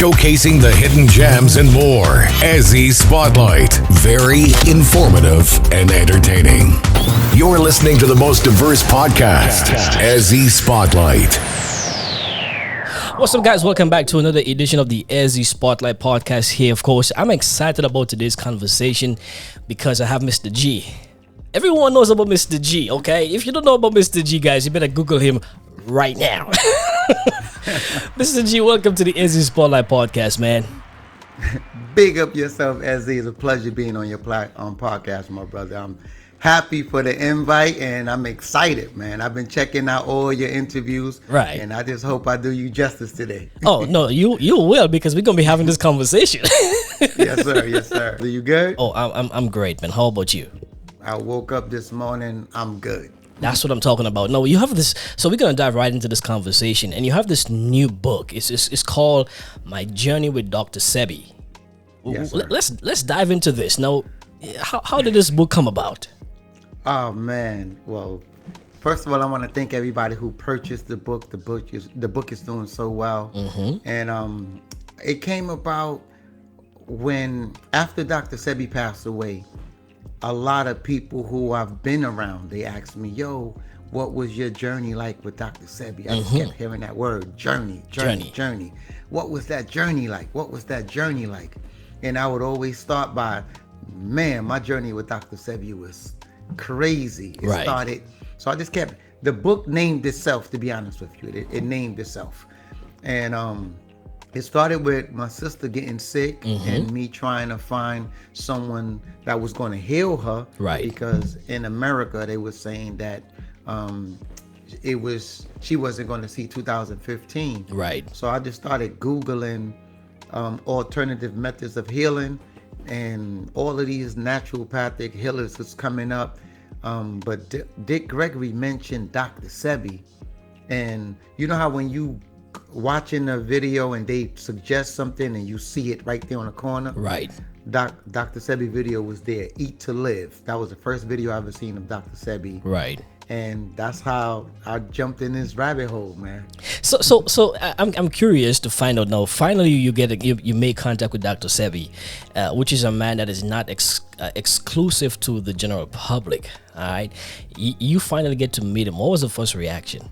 showcasing the hidden gems and more. Ezzy Spotlight. Very informative and entertaining. You're listening to the most diverse podcast, Ezzy Spotlight. What's up, guys? Welcome back to another edition of the Ezzy Spotlight podcast here. Of course, I'm excited about today's conversation because I have Mr. G. Everyone knows about Mr. G, okay? If you don't know about Mr. G, guys, you better Google him right now. Mr. G, welcome to the Ezzy Spotlight podcast, man. Big up yourself, Ezzy. It's a pleasure being on your podcast, my brother. I'm happy for the invite, and I'm excited, man. I've been checking out all your interviews, right? And I just hope I do you justice today. Oh no, you will, because we're gonna be having this conversation. Yes, sir. Yes, sir. Are you good? Oh, I'm great, man. How about you? I woke up this morning. I'm good. That's what I'm talking about. No, you have this. So we're gonna dive right into this conversation, and you have this new book. It's called My Journey with Dr. Sebi. Yes, sir. Let's dive into this. Now, how did this book come about? Oh man. Well, first of all, I want to thank everybody who purchased the book. The book is doing so well, and it came about when after Dr. Sebi passed away. A lot of people who I've been around, they asked me, "Yo, what was your journey like with Dr. Sebi?" I just kept hearing that word, journey. What was that journey like? What was that journey like? And I would always start by, man, my journey with Dr. Sebi was crazy. It started, so I just kept, the book named itself, to be honest with you. It named itself. And it started with my sister getting sick and me trying to find someone that was going to heal her. Right. Because in America, they were saying that she wasn't going to see 2015. Right. So I just started Googling alternative methods of healing, and all of these naturopathic healers was coming up. But Dick Gregory mentioned Dr. Sebi. And you know how when you watching a video and they suggest something and you see it right there on the corner? Right. Dr. Sebi video was there, Eat to Live. That was the first video I ever seen of Dr. Sebi. Right. And that's how I jumped in this rabbit hole, man. So I'm curious to find out now. Finally, you make contact with Dr. Sebi, which is a man that is not exclusive to the general public. All right, you finally get to meet him. What was the first reaction?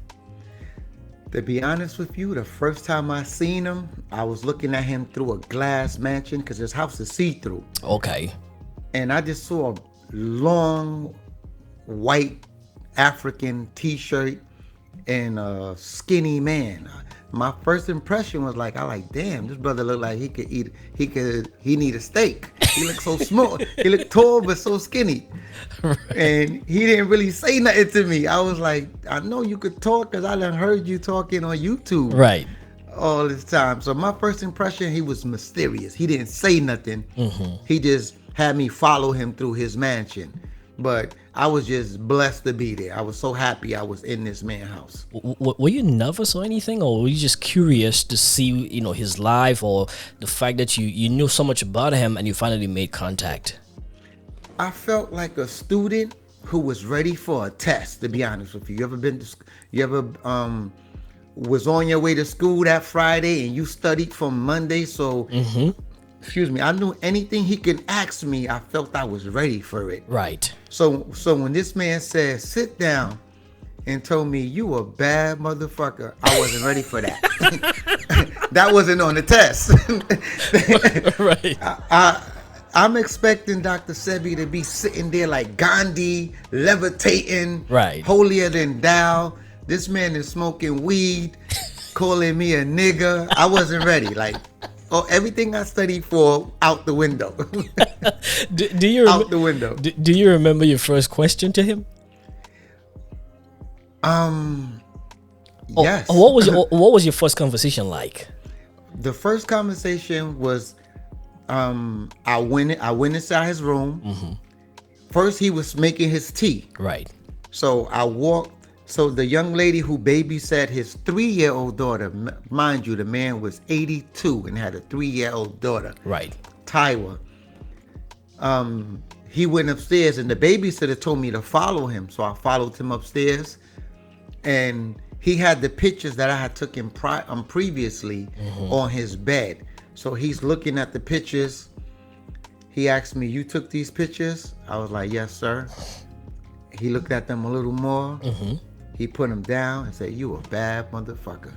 To be honest with you, the first time I seen him, I was looking at him through a glass mansion because his house is see-through. Okay. And I just saw a long white African t-shirt and a skinny man. My first impression was like, damn, this brother look like he need a steak. He looked so small. He looked tall but so skinny. Right. And he didn't really say nothing to me. I was like, I know you could talk because I done heard you talking on YouTube. Right. All this time. So my first impression, he was mysterious. He didn't say nothing. He just had me follow him through his mansion. But I was just blessed to be there. I was so happy I was in this man's house. Were you nervous or anything, or were you just curious to see, his life, or the fact that you knew so much about him and you finally made contact? I felt like a student who was ready for a test, to be honest with you. You ever was on your way to school that Friday and you studied from Monday, so excuse me, I knew anything he could ask me, I felt I was ready for it. Right. So when this man said, sit down, and told me, you a bad motherfucker, I wasn't ready for that. That wasn't on the test. Right. I'm expecting Dr. Sebi to be sitting there like Gandhi, levitating, right, holier than thou. This man is smoking weed, calling me a nigga. I wasn't ready. Like, everything I studied for, out the window. do you out the window. Do you remember your first question to him? Yes. What was your first conversation like? The first conversation was, I went inside his room. First, he was making his tea. Right. So I walked. So the young lady who babysat his 3-year-old daughter, mind you, the man was 82 and had a 3-year-old daughter. Right. Tywa. He went upstairs and the babysitter told me to follow him. So I followed him upstairs, and he had the pictures that I had took him previously on his bed. So he's looking at the pictures. He asked me, "You took these pictures?" I was like, "Yes, sir." He looked at them a little more. He put them down and said, "You a bad motherfucker."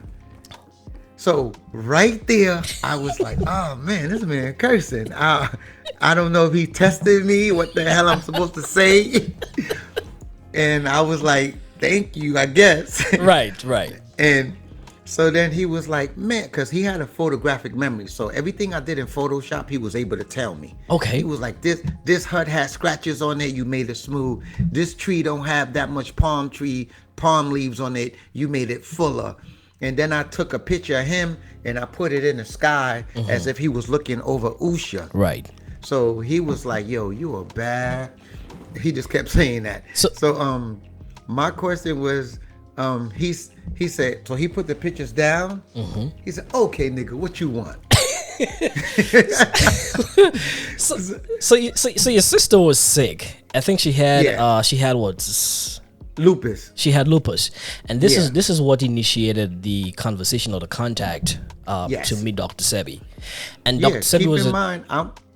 So right there, I was like, "Oh man, this man cursing." I don't know if he tested me, what the hell I'm supposed to say. And I was like, "Thank you, I guess." Right. And so then he was like, "Man," because he had a photographic memory. So everything I did in Photoshop, he was able to tell me. Okay. He was like, this hut has scratches on it, you made it smooth. This tree don't have that much palm leaves on it, you made it fuller. And then I took a picture of him and I put it in the sky as if he was looking over Usha. Right. So he was like, "Yo, you are bad." He just kept saying that. So my question was, he said, so he put the pictures down. He said, "Okay, nigga, what you want?" So your sister was sick. I think she had what? Lupus. She had lupus, and this is what initiated the conversation or the contact to meet Dr. Sebi. And Dr. Sebi was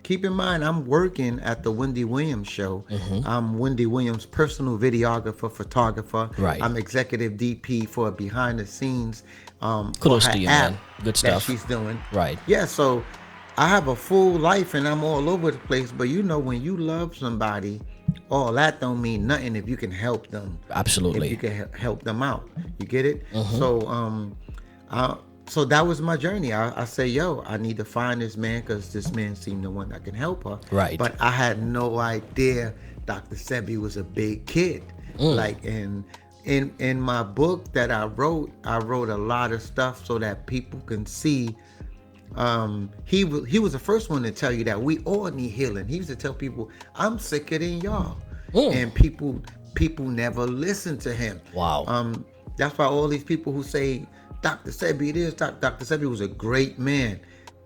keep in mind, I'm working at the Wendy Williams show. I'm Wendy Williams' personal videographer, photographer. Right. I'm executive DP for behind the scenes. Kudos to you, man. Good stuff. That she's doing. Right. Yeah. So I have a full life and I'm all over the place. But you know, when you love somebody, all that don't mean nothing if you can help them. Absolutely. If you can help them out. You get it? So that was my journey. I say, yo, I need to find this man because this man seemed the one that can help her. Right. But I had no idea Dr. Sebi was a big kid. Like in my book that I wrote a lot of stuff so that people can see. He was the first one to tell you that we all need healing. He used to tell people, "I'm sicker than y'all," and people never listen to him. Wow. That's why all these people who say Dr. Sebi, Dr. Sebi was a great man,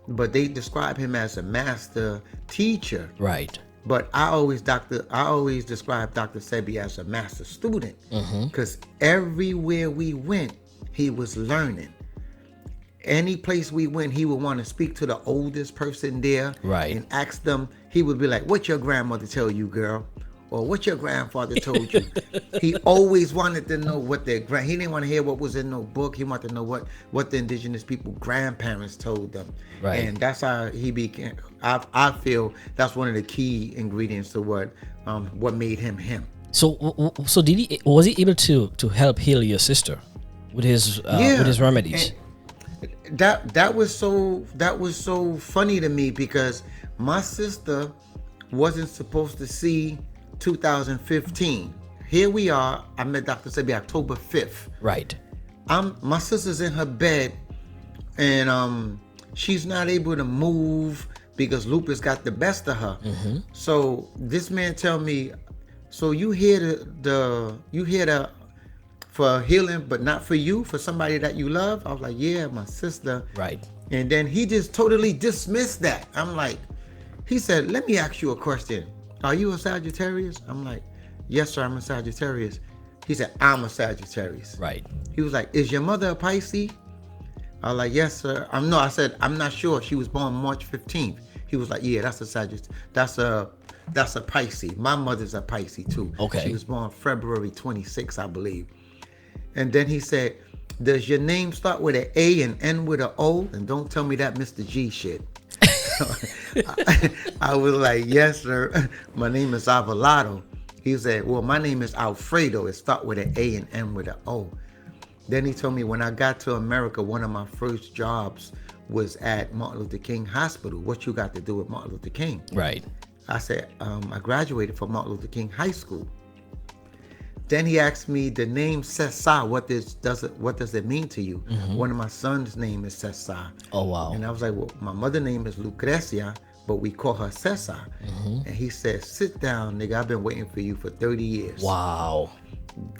but they describe him as a master teacher. Right. But I always describe Dr. Sebi as a master student, because everywhere we went, he was learning. Any place we went, he would want to speak to the oldest person there, right, and ask them. He would be like, "What your grandmother tell you, girl?" Or "What your grandfather told you?" He always wanted to know what he didn't want to hear what was in no book. He wanted to know what the indigenous people grandparents told them. Right. And that's how he became. I feel that's one of the key ingredients to what made him him. So was he able to help heal your sister with his remedies? And that was so funny to me because my sister wasn't supposed to see 2015. Here we are. I met Dr. Sebi October 5th. Right. My sister's in her bed and she's not able to move because lupus got the best of her. So this man tell me, "So you here for healing, but not for you, for somebody that you love?" I was like, "Yeah, my sister." Right. And then he just totally dismissed that. I'm like, he said, "Let me ask you a question. Are you a Sagittarius?" I'm like, "Yes, sir, I'm a Sagittarius." He said, "I'm a Sagittarius." Right. He was like, "Is your mother a Pisces?" I was like, "Yes, sir." I said, "I'm not sure. She was born March 15th. He was like, "Yeah, that's a Sagittarius. That's a Pisces. My mother's a Pisces too." Okay. She was born February 26th, I believe. And then he said, "Does your name start with an A and end with an O? And don't tell me that Mr. G shit." I was like, "Yes, sir. My name is Abelardo." He said, "Well, my name is Alfredo. It start with an A and end with an O." Then he told me when I got to America, one of my first jobs was at Martin Luther King Hospital. "What you got to do with Martin Luther King?" Right. I said, "I graduated from Martin Luther King High School." Then he asked me the name Cesar, what does it mean to you? One of my son's name is Cesar. Oh, wow. And I was like, "Well, my mother's name is Lucrecia, but we call her Cesar." And he said, "Sit down, nigga. I've been waiting for you for 30 years. Wow.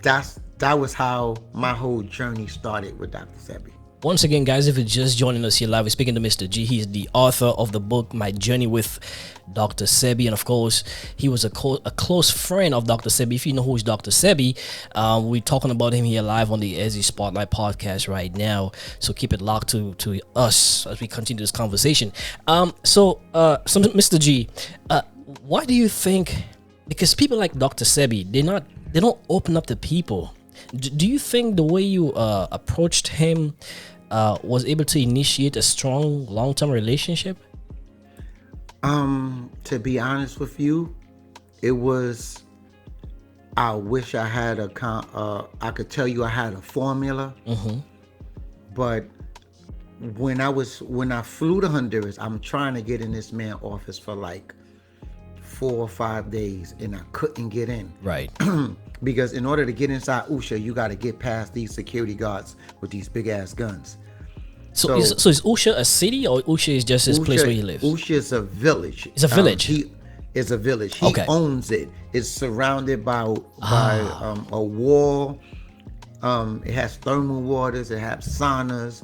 That was how my whole journey started with Dr. Sebi. Once again, guys, if you're just joining us here live, we're speaking to Mr. G. He's the author of the book My Journey with Dr. Sebi, and of course, he was a close friend of Dr. Sebi. If you know who is Dr. Sebi, we're talking about him here live on the Ezzy Spotlight podcast right now. So keep it locked to us as we continue this conversation. So Mr. G, why do you think? Because people like Dr. Sebi, they don't open up to people. Do you think the way you approached him was able to initiate a strong long-term relationship? To be honest with you, it was. I wish I had I could tell you I had a formula, but when I flew to Honduras, I'm trying to get in this man's office for like 4 or 5 days, and I couldn't get in. Right. Because in order to get inside Usha, you got to get past these security guards with these big ass guns. So is Usha a city, or Usha is just his place where he lives? Usha is a village. It's a village. It's a village. He owns it. It's surrounded by a wall. It has thermal waters. It has saunas.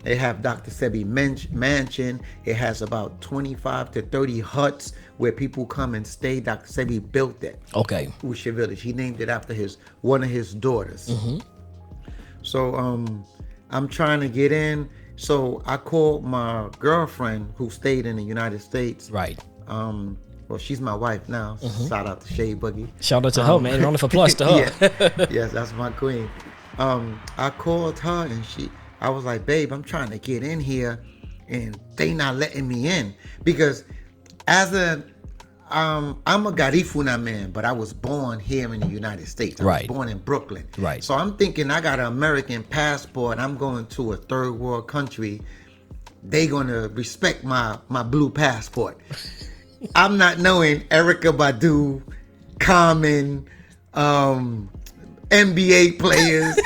It have Dr. Sebi mansion. It has about 25 to 30 huts where people come and stay. Dr. Sebi built that. Okay. Usha Village. He named it after one of his daughters. So I'm trying to get in. So I called my girlfriend who stayed in the United States. Right. Well, she's my wife now. Shout out to Shea Boogie. Shout out to her, man. Round of applause to her. Yeah. Yes, that's my queen. I called her and I was like, babe, I'm trying to get in here and they not letting me in. Because I'm a Garifuna man, but I was born here in the United States. I was born in Brooklyn. Right. So I'm thinking I got an American passport. I'm going to a third world country. They gonna respect my blue passport. I'm not knowing Erykah Badu, Common, NBA players.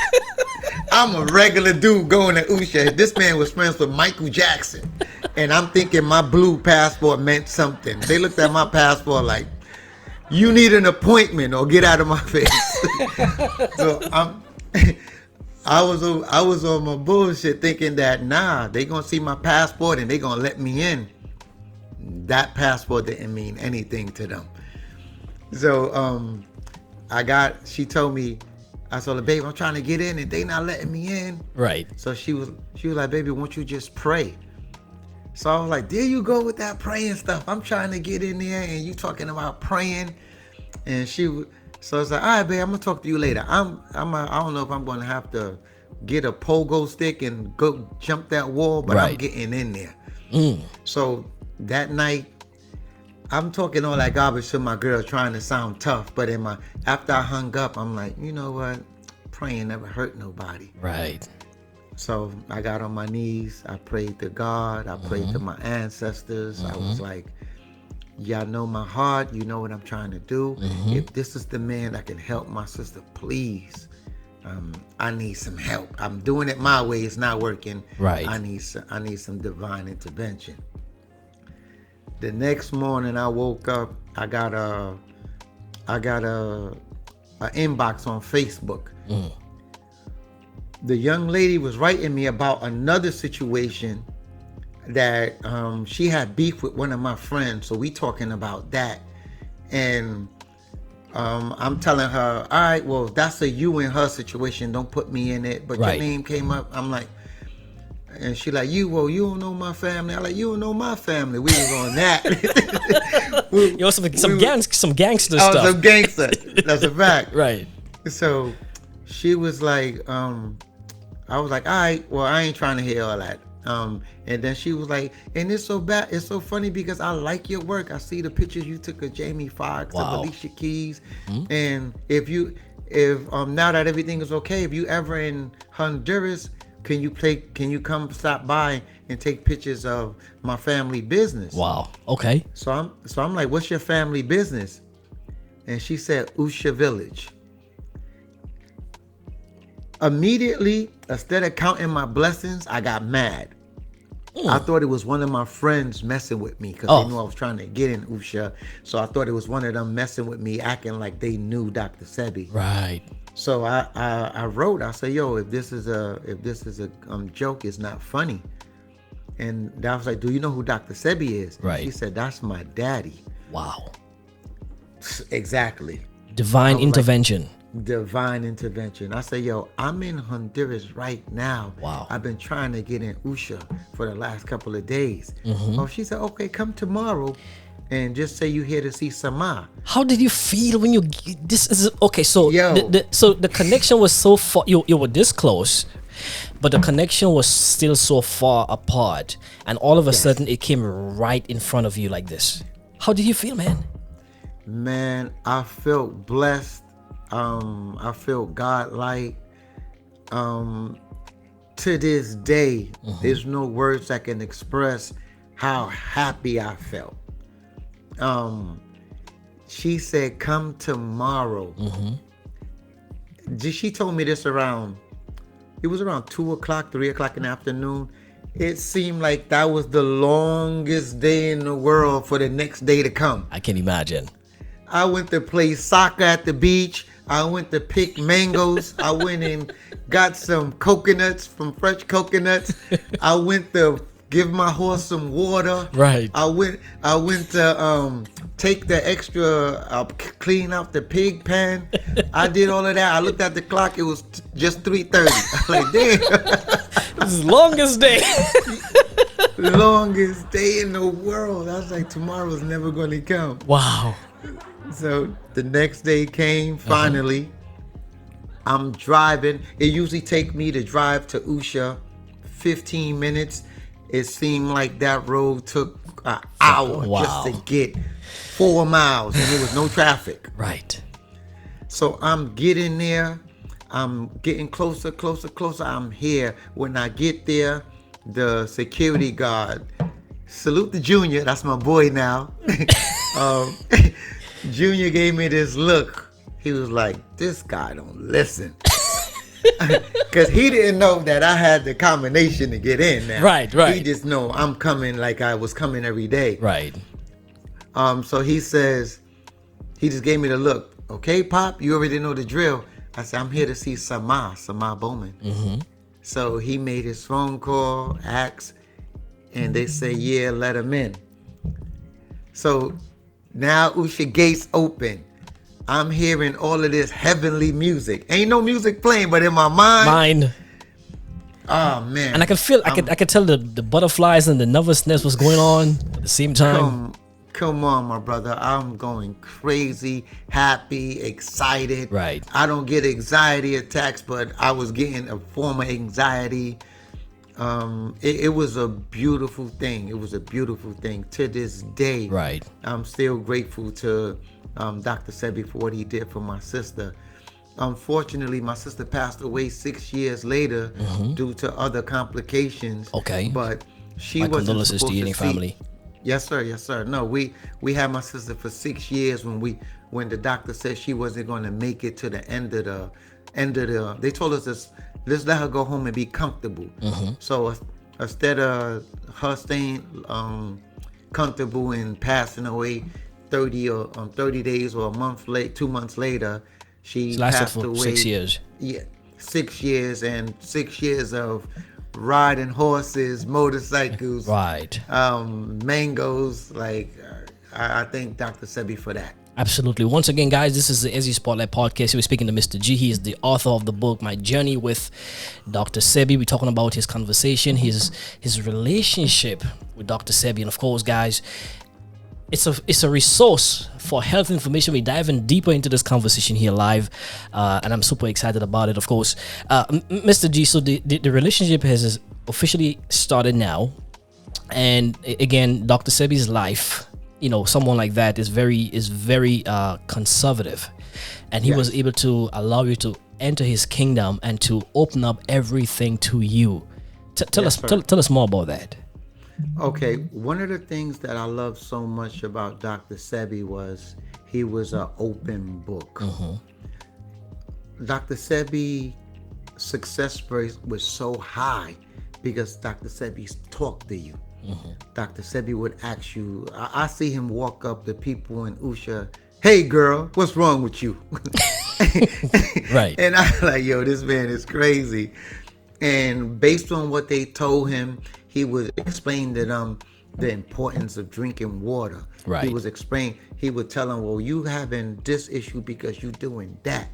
I'm a regular dude going to Usha. This man was friends with Michael Jackson. And I'm thinking my blue passport meant something. They looked at my passport like, you need an appointment or get out of my face. So I was on my bullshit thinking that, they gonna see my passport and they gonna let me in. That passport didn't mean anything to them. So she told me, I told her, babe, I'm trying to get in and they not letting me in. Right. So she was like, baby, won't you just pray? So I was like, there you go with that praying stuff. I'm trying to get in there and you talking about praying. And so I was like, all right, babe, I'm gonna talk to you later. I don't know if I'm gonna have to get a pogo stick and go jump that wall, but I'm getting in there. So that night, I'm talking all that garbage to my girl, trying to sound tough. But after I hung up, I'm like, you know what? Praying never hurt nobody. Right. So I got on my knees. I prayed to God. I prayed to my ancestors. I was like, y'all know my heart. You know what I'm trying to do. If this is the man that can help my sister, please. I need some help. I'm doing it my way. It's not working. Right. I need some divine intervention. The next morning I woke up, I got a inbox on Facebook. The young lady was writing me about another situation that she had beef with one of my friends. So we talking about that. And I'm telling her, all right, well, that's a you and her situation. Don't put me in it. But your name came up. I'm like, and she like, you don't know my family. I like, you don't know my family. We was on that. Some gangster stuff. Some gangster. That's a fact. Right. So she was like, I was like, all right, well, I ain't trying to hear all that. And then she was like, and it's so bad. It's so funny because I like your work. I see the pictures you took of Jamie Foxx and Alicia Keys. And if now that everything is okay, if you ever in Honduras, can you come stop by and take pictures of my family business? Wow. Okay. So I'm like, what's your family business? And she said, Usha Village. Immediately, instead of counting my blessings, I got mad. I thought it was one of my friends messing with me because they knew I was trying to get in Usha. So I thought it was one of them messing with me, acting like they knew Dr. Sebi. Right. So I wrote. I said, "Yo, if this is a joke, it's not funny." And I was like, "Do you know who Dr. Sebi is?" Right. He said, "That's my daddy." Wow. Exactly. Divine intervention. Divine intervention. I say, "Yo, I'm in Honduras right now. Wow. I've been trying to get in Usha for the last couple of days." Oh, she said, "Okay, come tomorrow, and just say you here to see Sama." How did you feel when you? This is okay. So Yo. so the connection was so far. You were this close, but the connection was still so far apart, and all of a sudden it came right in front of you like this. How did you feel, man? Man, I felt blessed. I felt God-like. To this day, there's no words that can express how happy I felt. She said, "Come tomorrow." She told me this around 2 o'clock, 3 o'clock in the afternoon. It seemed like that was the longest day in the world for the next day to come. I can imagine. I went to play soccer at the beach. I went to pick mangoes. I went and got some coconuts from fresh coconuts. I went to give my horse some water. Right. I went to take the extra, clean out the pig pen. I did all of that. I looked at the clock. It was just 3:30. I was like, damn. This is the longest day. Longest day in the world. I was like, tomorrow's never going to come. Wow. So the next day came, finally. I'm driving. It usually take me to drive to Usha 15 minutes. It seemed like that road took an hour just to get 4 miles, and there was no traffic. Right. So I'm getting there. I'm getting closer. I'm here. When I get there, the security guard, salute the Junior, that's my boy now. Junior gave me this look. He was like, "This guy don't listen." Because he didn't know that I had the combination to get in now. Right. He just know I'm coming like I was coming every day. Right. So he says, he just gave me the look. "Okay, Pop, you already know the drill." I said, "I'm here to see Sama Bowman." So he made his phone call, asked, and they say, "Yeah, let him in." So now Usha gates open. I'm hearing all of this heavenly music. Ain't no music playing, but in my mind. Oh man! And I can feel, I can tell the butterflies and the nervousness was going on at the same time. Come on, my brother. I'm going crazy, happy, excited. Right. I don't get anxiety attacks, but I was getting a form of anxiety. It was a beautiful thing. It was a beautiful thing. To this day, Right. I'm still grateful to Dr. Sebi for what he did for my sister. Unfortunately, my sister passed away 6 years later due to other complications. Okay. But she My wasn't condolences to supposed you and your family. Yes, sir. No, we had my sister for 6 years when the doctor said she wasn't going to make it to the end of the. They told us let's let her go home and be comfortable. So instead of her staying comfortable and passing away 30 days or a month late, 2 months later, she passed for away. 6 years. Yeah, 6 years, and 6 years of riding horses, motorcycles, Right. Mangoes. Like I thank Dr. Sebi for that. Absolutely. Once again, guys, this is the SE Spotlight Podcast. We're speaking to Mr. G. He is the author of the book, My Journey with Dr. Sebi. We're talking about his conversation, his relationship with Dr. Sebi. And of course, guys, it's a resource for health information. We're diving deeper into this conversation here live, and I'm super excited about it, of course. Mr. G, so the relationship has officially started now. And again, Dr. Sebi's life, someone like that is very conservative, and he was able to allow you to enter his kingdom and to open up everything to you. Tell us more about that. Okay, one of the things that I love so much about Dr. Sebi was he was an open book. Dr. Sebi's success rate was so high because Dr. Sebi talked to you. Dr. Sebi would ask you. I see him walk up to people in Usha. Hey, girl, what's wrong with you? Right. And I'm like, yo, this man is crazy. And based on what they told him, he would explain to them the importance of drinking water. Right. He would tell them, well, you having this issue because you doing that.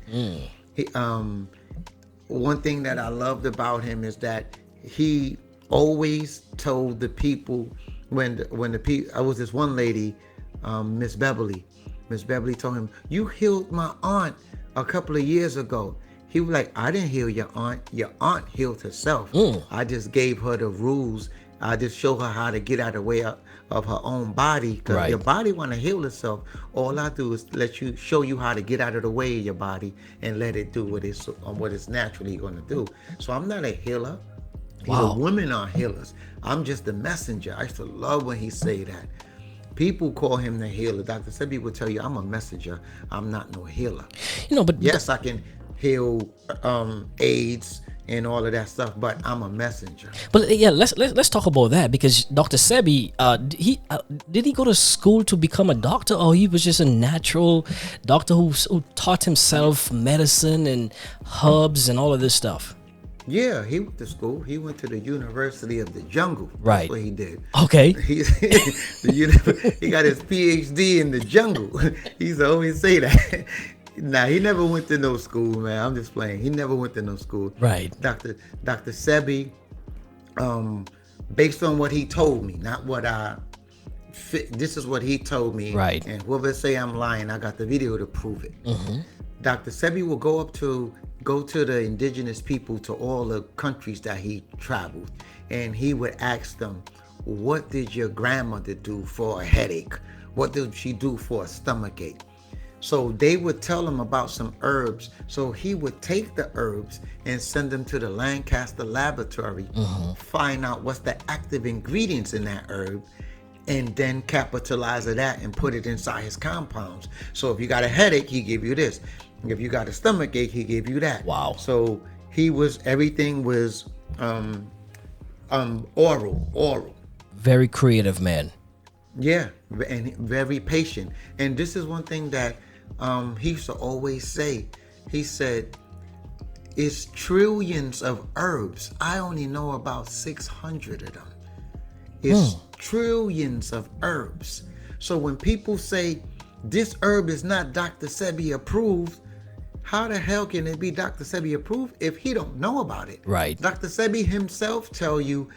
One thing that I loved about him is that he always told the people when the people, I was this one lady, Miss Beverly told him, you healed my aunt a couple of years ago. He was like, I didn't heal your aunt healed herself. I just gave her the rules. I just show her how to get out of the way of her own body, because your body want to heal itself. All I do is show you how to get out of the way of your body and let it do what it's naturally going to do. So I'm not a healer. Wow. The women are healers. I'm just the messenger. I used to love when he say that. People call him the healer. Dr. Sebi would tell you, I'm a messenger. I'm not no healer. But yes, I can heal AIDS and all of that stuff, but I'm a messenger. But yeah, let's talk about that, because Dr. Sebi, did he go to school to become a doctor, or he was just a natural doctor who taught himself medicine and herbs and all of this stuff? Yeah, he went to school. He went to the University of the Jungle. Right. That's what he did. Okay. He got his PhD in the jungle. He used to always say that. Nah, he never went to no school, man. I'm just playing. He never went to no school. Right. Dr. Sebi, based on what he told me, not what this is what he told me. Right. And whoever say I'm lying, I got the video to prove it. Dr. Sebi will go to the indigenous people, to all the countries that he traveled, and he would ask them, what did your grandmother do for a headache? What did she do for a stomach ache? So they would tell him about some herbs. So he would take the herbs and send them to the Lancaster laboratory, find out what's the active ingredients in that herb, and then capitalize of that and put it inside his compounds. So if you got a headache, he give you this. If you got a stomach ache, he gave you that. Wow. So everything was oral. Very creative man. Yeah, and very patient. And this is one thing that he used to always say. He said, it's trillions of herbs. I only know about 600 of them. It's trillions of herbs. So when people say, this herb is not Dr. Sebi approved, how the hell can it be Dr. Sebi approved if he don't know about it? Right. Dr. Sebi himself tell you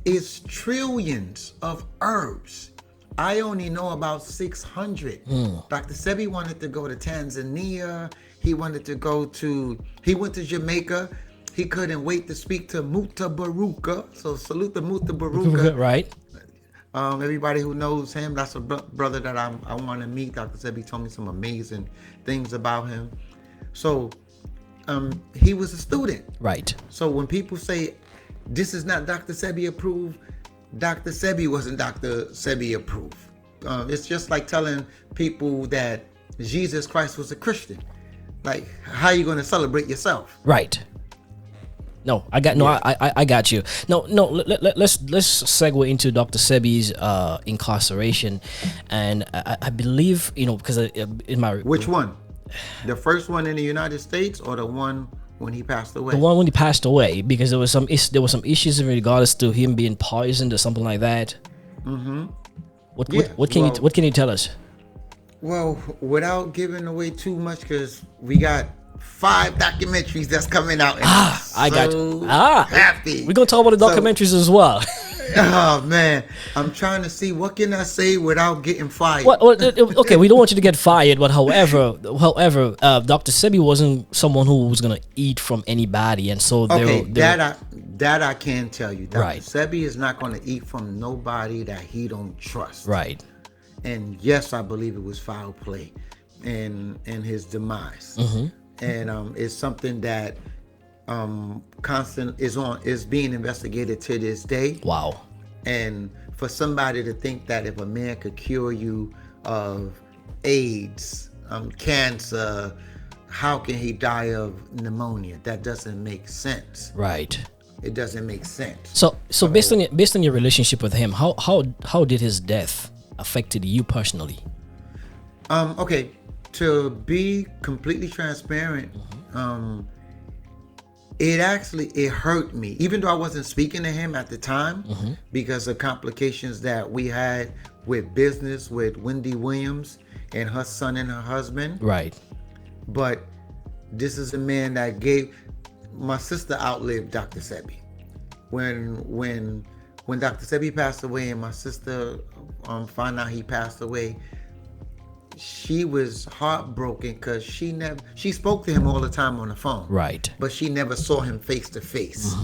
it's trillions of herbs. I only know about 600. Dr. Sebi wanted to go to Tanzania. He went to Jamaica. He couldn't wait to speak to Mutabaruka. So salute to Mutabaruka. Right. Everybody who knows him, that's a brother that I want to meet. Dr. Sebi told me some amazing things about him. So he was a student. Right. So when people say this is not Dr. Sebi approved, Dr. Sebi wasn't Dr. Sebi approved. It's just like telling people that Jesus Christ was a Christian. Like, how are you going to celebrate yourself? Right. No, I got I got you. No. Let's segue into Dr. Sebi's incarceration, and I believe, because in my which one, the first one in the United States or the one when he passed away? The one when he passed away, because there was some issues in regards to him being poisoned or something like that. What can you tell us? Well, without giving away too much, because we got 5 documentaries that's coming out. And I got you. Happy. We're gonna talk about the documentaries as well. Oh man, I'm trying to see what can I say without getting fired. Okay, we don't want you to get fired, but however, Dr. Sebi wasn't someone who was gonna eat from anybody, and so that I can tell you. Dr. Right. Sebi is not going to eat from nobody that he don't trust. Right. And yes, I believe it was foul play in his demise. And it's something that is being investigated to this day. Wow. And for somebody to think that if a man could cure you of AIDS, cancer, how can he die of pneumonia? That doesn't make sense. Right. it doesn't make sense. So based on your relationship with him, how did his death affected you personally? Okay, to be completely transparent, it hurt me, even though I wasn't speaking to him at the time, because of complications that we had with business with Wendy Williams and her son and her husband. Right. But this is a man that gave my sister outlived Dr. Sebi. When Dr. Sebi passed away and my sister found out he passed away, she was heartbroken because she spoke to him all the time on the phone. Right. But she never saw him face to face.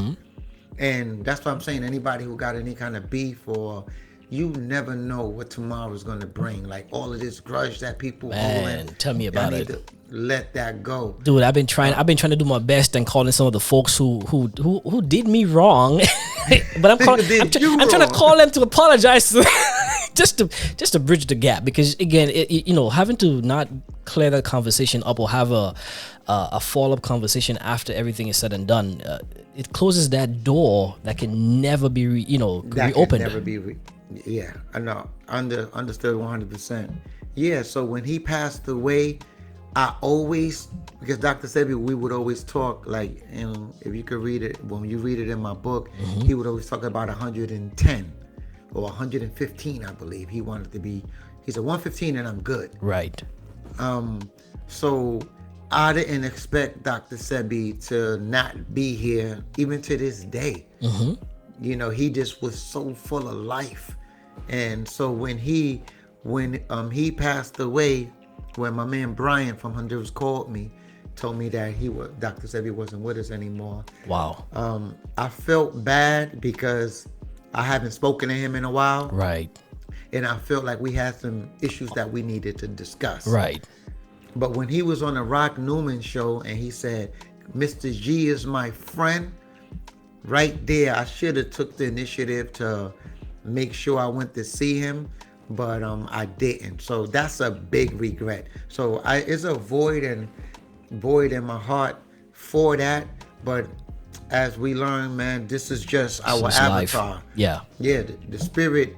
And that's what I'm saying. Anybody who got any kind of beef, or you never know what tomorrow's going to bring. Like all of this grudge that people Man, tell me about it. To let that go, dude. I've been trying to do my best and calling some of the folks who did me wrong, but I'm trying to call them to apologize to just to bridge the gap, because again, having to not clear that conversation up or have a follow-up conversation after everything is said and done, it closes that door that can never be reopened. Can never be yeah, I know. Understood 100%. Yeah, so when he passed away, I always, because Dr. Sebi, we would always talk, like, if you could read it, when you read it in my book, he would always talk about 110 or 115, I believe. He wanted to be, he said 115 and I'm good. Right. So I didn't expect Dr. Sebi to not be here, even to this day. He just was so full of life. And so when he passed away, when my man Brian from Honduras called me, told me that Dr. Sebi wasn't with us anymore. Wow. I felt bad because I haven't spoken to him in a while. Right. And I felt like we had some issues that we needed to discuss. Right. But when he was on the Rock Newman show and he said, Mr. G is my friend, right there, I should have took the initiative to make sure I went to see him, but I didn't. So that's a big regret. So it's a void in my heart for that. But as we learn, man, this is just our avatar. Life. Yeah. Yeah, the spirit,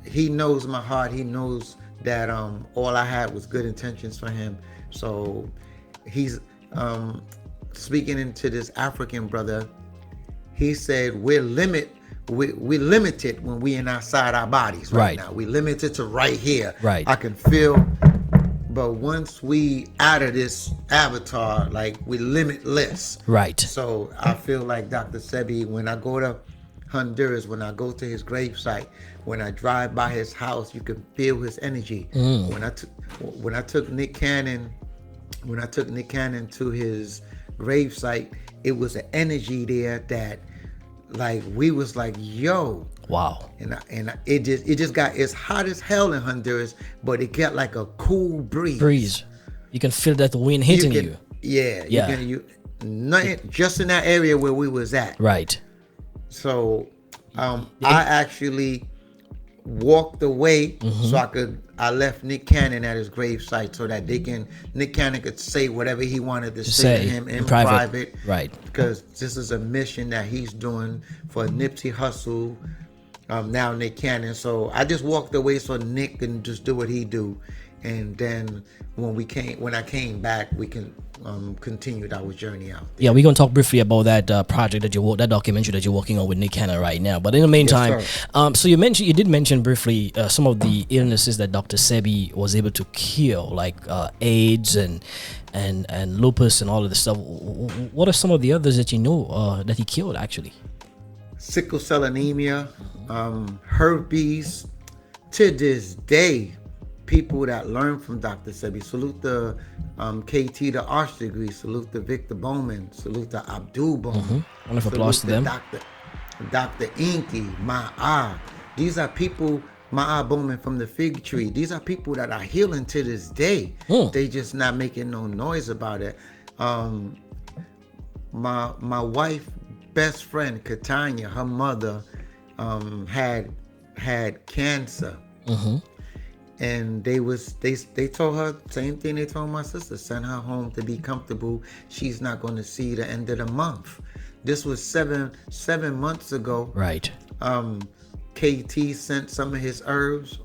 he knows my heart. He knows that all I had was good intentions for him. So he's speaking into this African brother. He said we're limited when we inside our bodies right now. We limited to right here. Right. I can feel, but once we out of this avatar, like we limitless. Right. So I feel like Dr. Sebi, when I go to Honduras, when I go to his gravesite, when I drive by his house, you can feel his energy. When I took Nick Cannon to his gravesite, it was an energy there that, like, we was like, yo. Wow. And it just got, it's hot as hell in Honduras, but it got like a cool breeze. You can feel that wind hitting you. Yeah. Yeah. Just in that area where we was at. Right. So I actually walked away so I left Nick Cannon at his gravesite so that Nick Cannon could say whatever he wanted to say to him in private. Right. Because this is a mission that he's doing for Nipsey Hussle, now Nick Cannon. So I just walked away so Nick can just do what he do. And then when I came back, we can continued our journey out there. Yeah, we're gonna talk briefly about that project that documentary that you're working on with Nick Cannon right now. But in the meantime, so you did mention briefly some of the illnesses that Dr. Sebi was able to cure, like AIDS and lupus and all of this stuff. What are some of the others that you know that he cured actually? Sickle cell anemia, herpes. To this day, people that learn from Dr. Sebi, salute the KT, the Arch degree, salute the Victor Bowman, salute the Abdul Bowman. Round of applause to them. Dr. Inky, Ma'a. These are people, Ma'a Bowman from the Fig Tree. These are people that are healing to this day. They just not making no noise about it. My wife, best friend, Katanya, her mother had cancer. And they told her same thing they told my sister, send her home to be comfortable. She's not going to see the end of the month. This was seven months ago. Right. KT sent some of his herbs.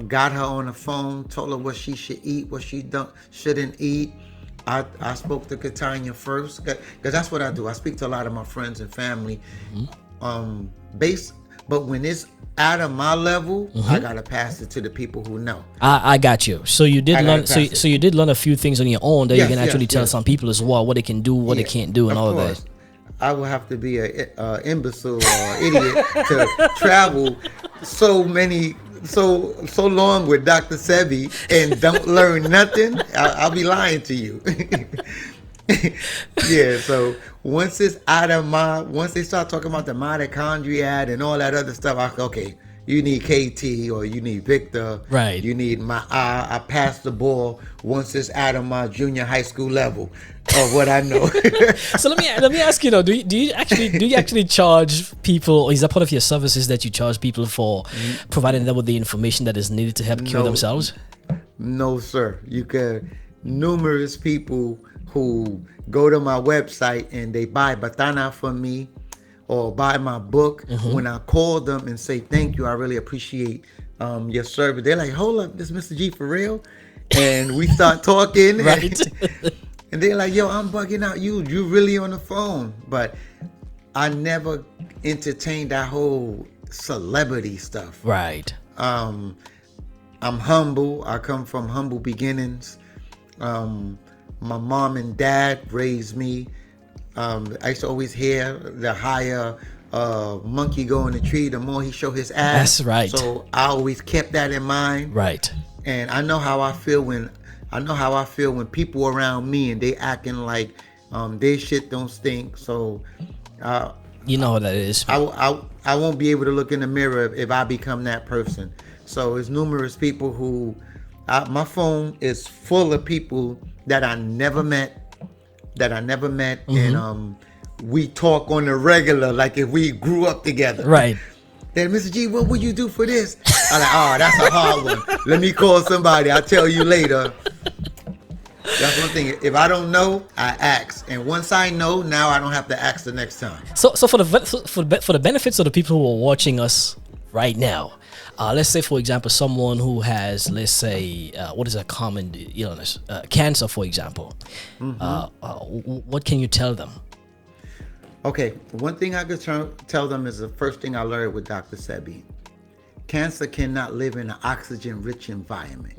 Got her on the phone, told her what she should eat, what she shouldn't eat. I spoke to Katanya first, because that's what I do. I speak to a lot of my friends and family. But when it's out of my level, I gotta pass it to the people who know. I got you. So you did learn. So you did learn a few things on your own that you can actually tell some people as well what they can do, what they can't do, and all of that. I would have to be an imbecile or idiot to travel so long with Dr. Sebi and don't learn nothing. I'll be lying to you. Yeah, so once they start talking about the mitochondria and all that other stuff, okay, you need KT or you need Victor. Right. You need I passed the ball once it's out of my junior high school level of what I know. So let me ask you, do you actually charge people, or is that part of your services that you charge people for providing them with the information that is needed to help cure themselves? No, sir. You can. Numerous people who go to my website and they buy batana from me or buy my book. When I call them and say thank you, I really appreciate your service, they're like, hold up, this Mr. G for real? And we start talking. Right. And they're like, yo, I'm bugging out. You really on the phone. But I never entertained that whole celebrity stuff. Right. I'm humble. I come from humble beginnings. My mom and dad raised me. I used to always hear the higher monkey go in the tree, the more he show his ass. That's right. So I always kept that in mind. Right. And I know how I feel when people around me and they acting like their shit don't stink. So you know what that is. I won't be able to look in the mirror if I become that person. So it's numerous people who my phone is full of people that I never met, and we talk on the regular like if we grew up together. Right. Then Mr. G, what would you do for this? I'm like, oh, that's a hard one. Let me call somebody. I'll tell you later. That's one thing. If I don't know, I ask, and once I know, now I don't have to ask the next time. So for the benefits of the people who are watching us right now, let's say, for example, someone who has, let's say, what is a common illness? Cancer, for example. What can you tell them? Okay, one thing I could tell them is the first thing I learned with Dr. Sebi. Cancer cannot live in an oxygen-rich environment.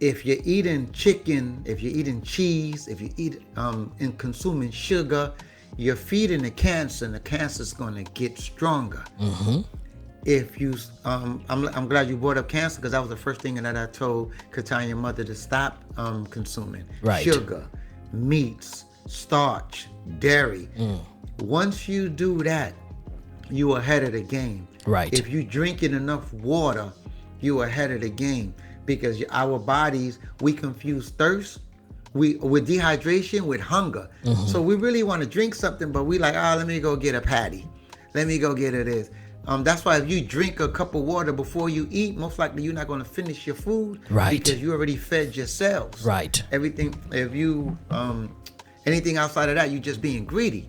If you're eating chicken, if you're eating cheese, if you eat and consuming sugar, you're feeding the cancer, and the cancer's going to get stronger. If you, I'm glad you brought up cancer, because that was the first thing that I told Katanya's mother to stop consuming. Right. Sugar, meats, starch, dairy. Once you do that, you are ahead of the game. Right. If you drinking enough water, you are ahead of the game, because our bodies, we confuse thirst with dehydration with hunger. So we really want to drink something, but we like, let me go get a patty. Let me go get this. That's why if you drink a cup of water before you eat, most likely you're not going to finish your food. Right. Because you already fed your cells. Right. Everything, if you, anything outside of that, you're just being greedy.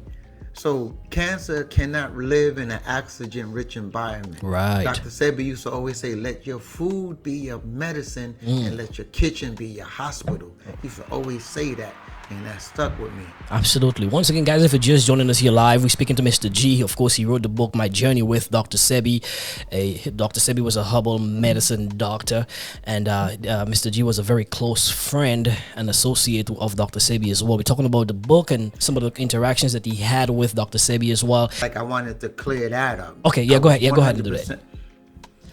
So cancer cannot live in an oxygen-rich environment. Right. Dr. Sebi used to always say, let your food be your medicine and let your kitchen be your hospital. He used to always say that, and that stuck with me. Absolutely. Once again, guys, if you're just joining us here live, we're speaking to Mr. G. Of course, he wrote the book, My Journey with Dr. Sebi. Dr. Sebi was a herbal medicine doctor, and Mr. G was a very close friend and associate of Dr. Sebi as well. We're talking about the book and some of the interactions that he had with Dr. Sebi as well. Like, I wanted to clear that up. Okay, yeah, go ahead. Yeah, go ahead and do that.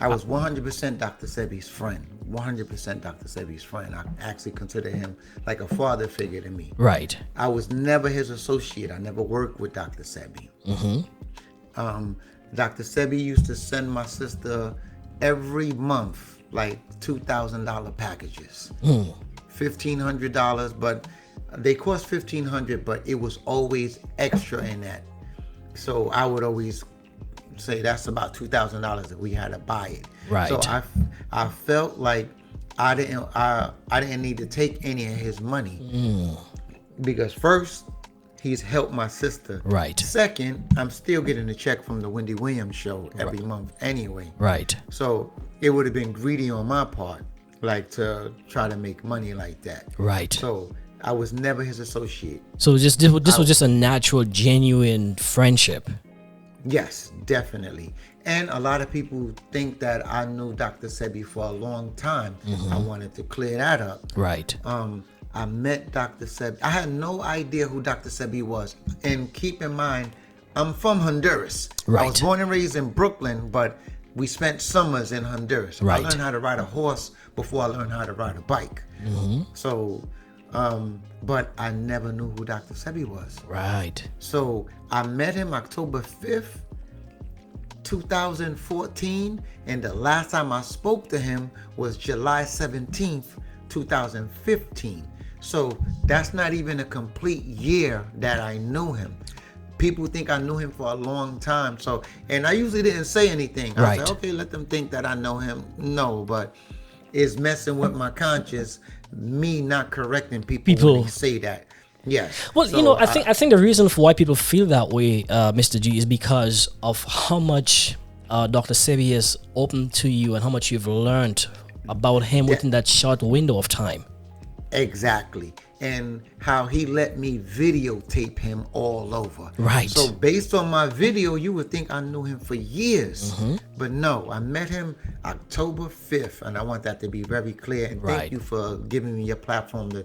I was 100% Dr. Sebi's friend. 100% Dr. Sebi's friend. I actually consider him like a father figure to me. Right. I was never his associate. I never worked with Dr. Sebi. Dr. Sebi used to send my sister every month like $2,000 packages. $1,500, but they cost $1,500, but it was always extra in that. So I would always say that's about $2,000 that we had to buy it. Right. So I felt like I didn't need to take any of his money, because first he's helped my sister. Right. Second, I'm still getting a check from the Wendy Williams show every month anyway. Right. So it would have been greedy on my part, like to try to make money like that. Right. So I was never his associate. So this was just a natural, genuine friendship. Yes, definitely. And a lot of people think that I knew Dr. Sebi for a long time. I wanted to clear that up. Right. I met Dr. Sebi. I had no idea who Dr. Sebi was. And keep in mind, I'm from Honduras. Right. I was born and raised in Brooklyn, but we spent summers in Honduras. Right. I learned how to ride a horse before I learned how to ride a bike. So, but I never knew who Dr. Sebi was. Right. So I met him October 5th, 2014, and the last time I spoke to him was July 17th, 2015. So that's not even a complete year that I knew him. People think I knew him for a long time. So, and I usually didn't say anything. I Right. was like, okay, let them think that I know him. No, but it's messing with my conscience, me not correcting people when they say that. Yes. Well, So I think the reason for why people feel that way, Mr. G, is because of how much Dr. Sebi has opened to you and how much you've learned about him within that short window of time. Exactly. And how he let me videotape him all over. Right. So based on my video, you would think I knew him for years. But no, I met him October 5th. And I want that to be very clear. And Right. thank you for giving me your platform to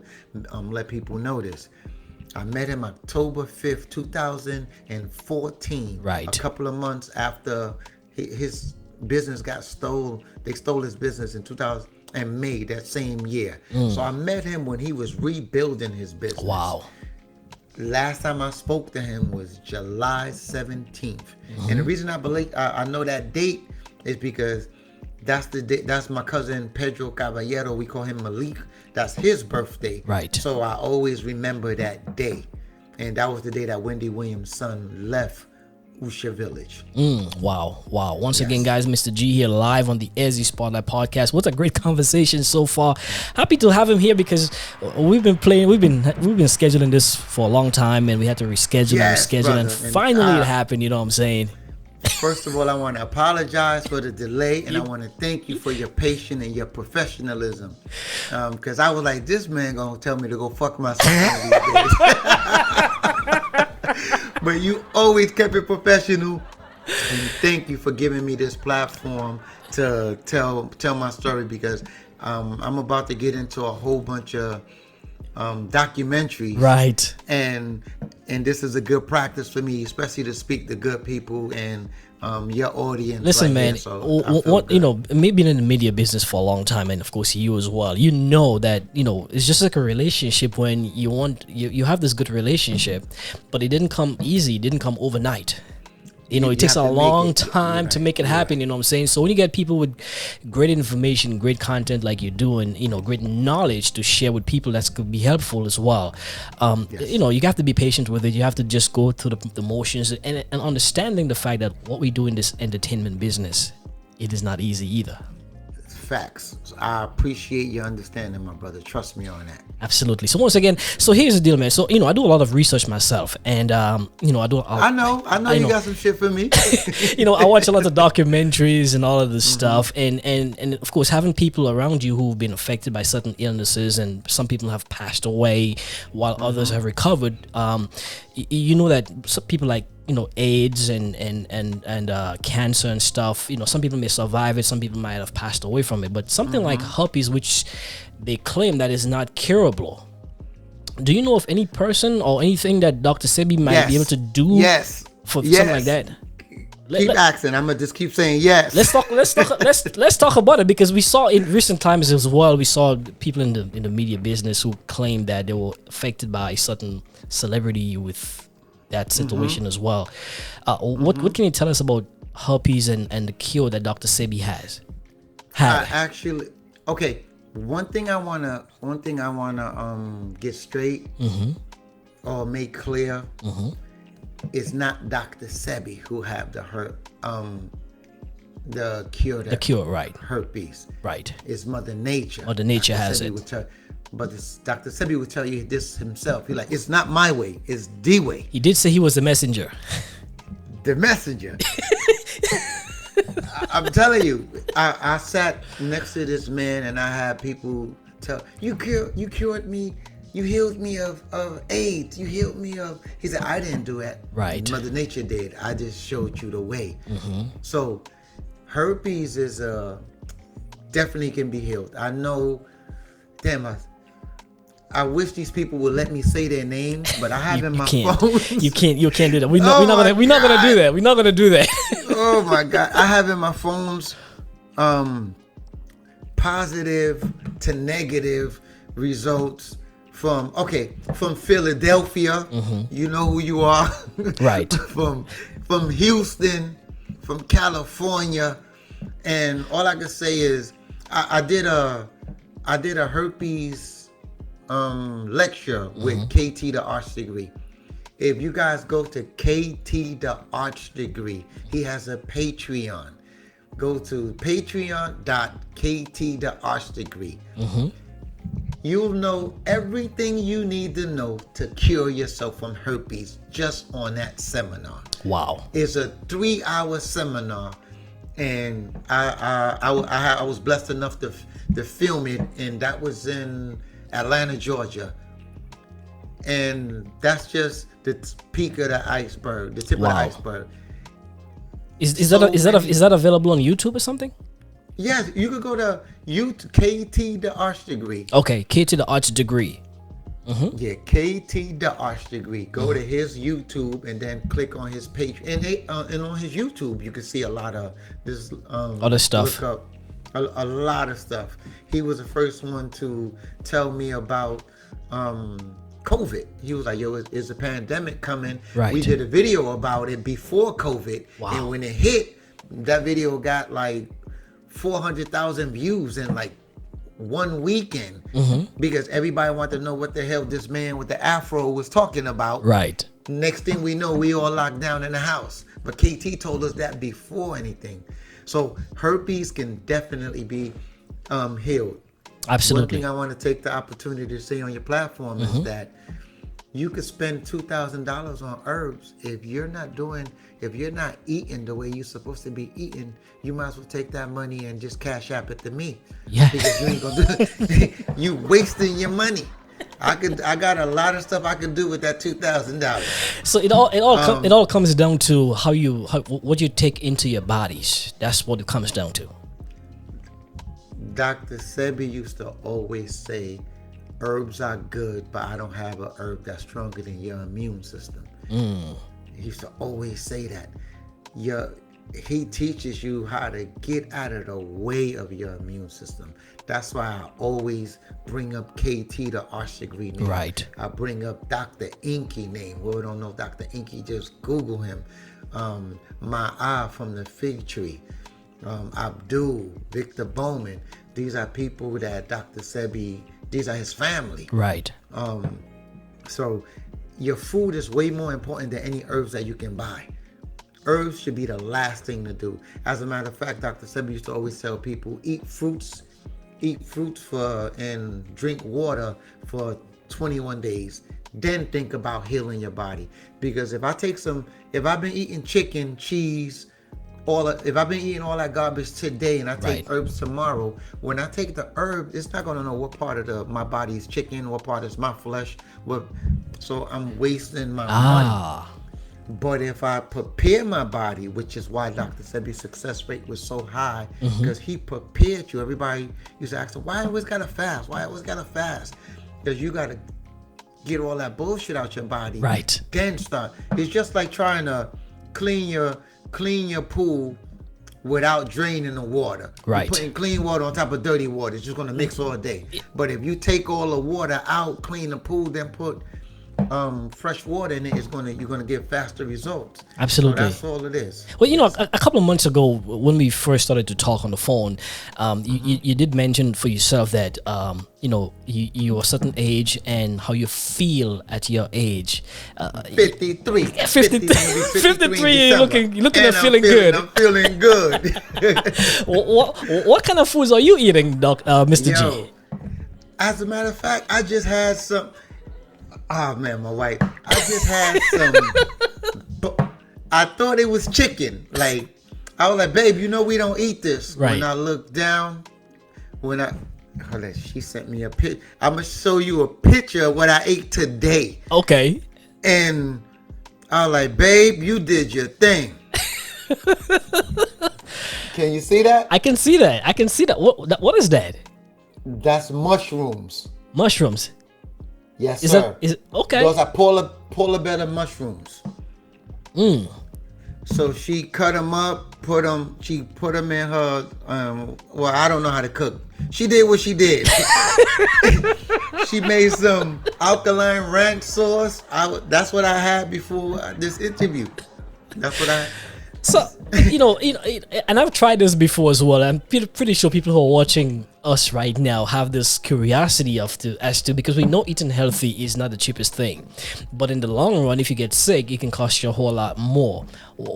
let people know this. I met him October 5th, 2014. Right. A couple of months after his business got stolen. They stole his business in 2000 and May that same year. So I met him when he was rebuilding his business. Wow. Last time I spoke to him was July 17th. And the reason I believe I know that date is because that's the day, that's my cousin Pedro Caballero. We call him Malik. That's his birthday. Right. So I always remember that day. And that was the day that Wendy Williams' son left Usha Village. Wow. Once again, guys, Mr. G here live on the Ezzy Spotlight podcast. What a great conversation so far. Happy to have him here because we've been scheduling this for a long time and we had to reschedule and finally it happened, you know what I'm saying? First of all, I want to apologize for the delay, and I want to thank you for your patience and your professionalism. Because I was like, this man gonna tell me to go fuck myself one of these days. But you always kept it professional, and thank you for giving me this platform to tell my story, because I'm about to get into a whole bunch of documentaries, Right. and this is a good practice for me, especially to speak to good people and your audience. Listen, right man, here, so I feel good. me being in the media business for a long time, and of course you as well, you know that, it's just like a relationship. When you have this good relationship, but it didn't come easy, it didn't come overnight. It takes a long time to make it happen, you know what I'm saying? So when you get people with great information, great content like you're doing, great knowledge to share with people, that could be helpful as well. You have to be patient with it. You have to just go through the motions and understanding the fact that what we do in this entertainment business, it is not easy either. Facts. So I appreciate your understanding, my brother. Trust me on that. Absolutely. So once again, here's the deal, man. So I do a lot of research myself, and I know you got some shit for me. I watch a lot of documentaries and all of this stuff, and of course having people around you who've been affected by certain illnesses, and some people have passed away while others have recovered. That some people like AIDS and cancer and stuff. Some people may survive it, some people might have passed away from it, but something like herpes, which they claim that is not curable. Do you know of any person or anything that Dr. Sebi might be able to do for something like that? Keep asking. I'm gonna just keep saying yes. Let's talk about it, because we saw in recent times as well. We saw people in the media business who claimed that they were affected by a certain celebrity with that situation as well. What can you tell us about herpes and the cure that Dr. Sebi has? Actually, okay. One thing I wanna get straight or make clear. It's not Dr. Sebi who have the cure. The cure, right? Herpes, right? It's Mother Nature. Mother Nature has it. But Dr. Sebi will tell you this himself. He's like, it's not my way, it's the way. He did say he was the messenger. The messenger. I'm telling you, I sat next to this man and I had people tell, you cured me, you healed me of AIDS, you healed me of. He said, I didn't do that. Right. Mother Nature did. I just showed you the way. So herpes is definitely can be healed. I know. Damn, I wish these people would let me say their names, but I have in my phone. You can't do that. We're not gonna do that. We're not gonna do that. Oh my God! I have in my phones positive to negative results from Philadelphia. You know who you are, right? from Houston, from California, and all I can say is I did a herpes lecture with KT the Arch Degree. If you guys go to KT the Arch Degree, he has a Patreon. Go to patreon.kt the Arch Degree. You'll know everything you need to know to cure yourself from herpes just on that seminar. Wow. It's a 3-hour seminar, and I was blessed enough to film it, and that was in Atlanta, Georgia. And that's just the peak of the iceberg, the tip of the iceberg. Is that available on YouTube or something? Yes, you could go to YouTube, KT the Arch Degree. Okay, KT the Arch Degree. Yeah, KT the Arch Degree. Go to his YouTube and then click on his page. And on his YouTube, you can see a lot of this other stuff. Look up a lot of stuff. He was the first one to tell me about COVID. He was like, yo, is a pandemic coming? Right. We did a video about it before COVID. Wow. And when it hit, that video got like 400,000 views in like one weekend, because everybody wanted to know what the hell this man with the afro was talking about. Right. Next thing we know, we all locked down in the house. But KT told us that before anything. So herpes can definitely be healed. Absolutely. One thing I want to take the opportunity to say on your platform is that you could spend $2,000 on herbs. If you're not eating the way you're supposed to be eating, you might as well take that money and just cash app it to me. Yeah. Because you ain't gonna do it. You wasting your money. I got a lot of stuff I can do with that $2,000. So it all comes down to what you take into your bodies. That's what it comes down to. Dr. Sebi used to always say, herbs are good, but I don't have a herb that's stronger than your immune system. He used to always say that. He teaches you how to get out of the way of your immune system. That's why I always bring up KT, the Arch Degree name. Right. I bring up Dr. Inky name. Who don't know Dr. Inky, just Google him. Ma'a from the Fig Tree. Abdul, Victor Bowman. These are people that Dr. Sebi, these are his family. Right. So your food is way more important than any herbs that you can buy. Herbs should be the last thing to do. As a matter of fact, Dr. Sebi used to always tell people, eat fruits and drink water for 21 days. Then think about healing your body. Because if I've been eating chicken, cheese, if I've been eating all that garbage today and I take herbs tomorrow, when I take the herb, it's not going to know what part of my body is chicken, what part is my flesh. So I'm wasting my money. But if I prepare my body, which is why Dr. Sebi's success rate was so high, because he prepared you. Everybody used to ask him, why I always got to fast? Why I always got to fast? Because you got to get all that bullshit out your body. Right. Then start. It's just like trying to clean your pool without draining the water. Right. You're putting clean water on top of dirty water. It's just going to mix all day. But if you take all the water out, clean the pool, then put fresh water in it, you're gonna get faster results. Absolutely. So that's all it is. Well, a couple of months ago when we first started to talk on the phone, you did mention for yourself that you're a certain age and how you feel at your age. 53. 53. You're looking at feeling good. I'm feeling good. What kind of foods are you eating, Mr. G? As a matter of fact, I just had some. Oh man, my wife. I just had some. I thought it was chicken. Like I was like, babe, you know we don't eat this. Right. When I looked down, she sent me a pic. I'm gonna show you a picture of what I ate today. Okay. And I was like, babe, you did your thing. Can you see that? I can see that. What is that? That's mushrooms. Mushrooms. Yes, Is sir. that okay? Those are polar bear mushrooms. So she cut them up, she put them in her, well, I don't know how to cook. She did what she did. She made some alkaline ranch sauce. That's what I had before this interview. That's what I. So, and I've tried this before as well. I'm pretty sure people who are watching us right now have this curiosity as to because we know eating healthy is not the cheapest thing, but in the long run, if you get sick, it can cost you a whole lot more.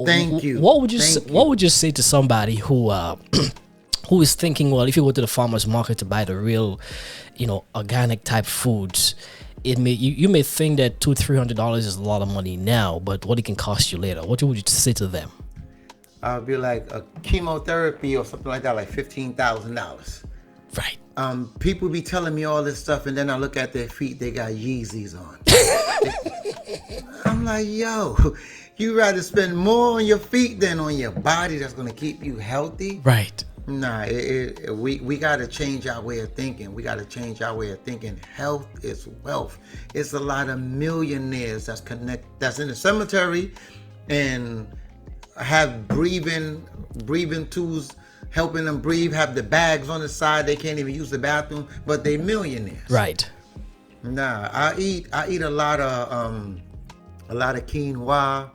Thank you. What would you say to somebody who who is thinking, well, if you go to the farmer's market to buy the real, organic type foods, you may think that $200-300 is a lot of money now, but what it can cost you later. What would you say to them? I'll be like a chemotherapy or something like that, like $15,000. Right. People be telling me all this stuff, and then I look at their feet, they got Yeezys on. I'm like, yo, you rather spend more on your feet than on your body that's gonna keep you healthy? Right. Nah, we gotta change our way of thinking. Health is wealth. It's a lot of millionaires that's in the cemetery and have breathing tools helping them breathe, have the bags on the side, they can't even use the bathroom, but they millionaires. Right. Nah, I eat a lot of quinoa,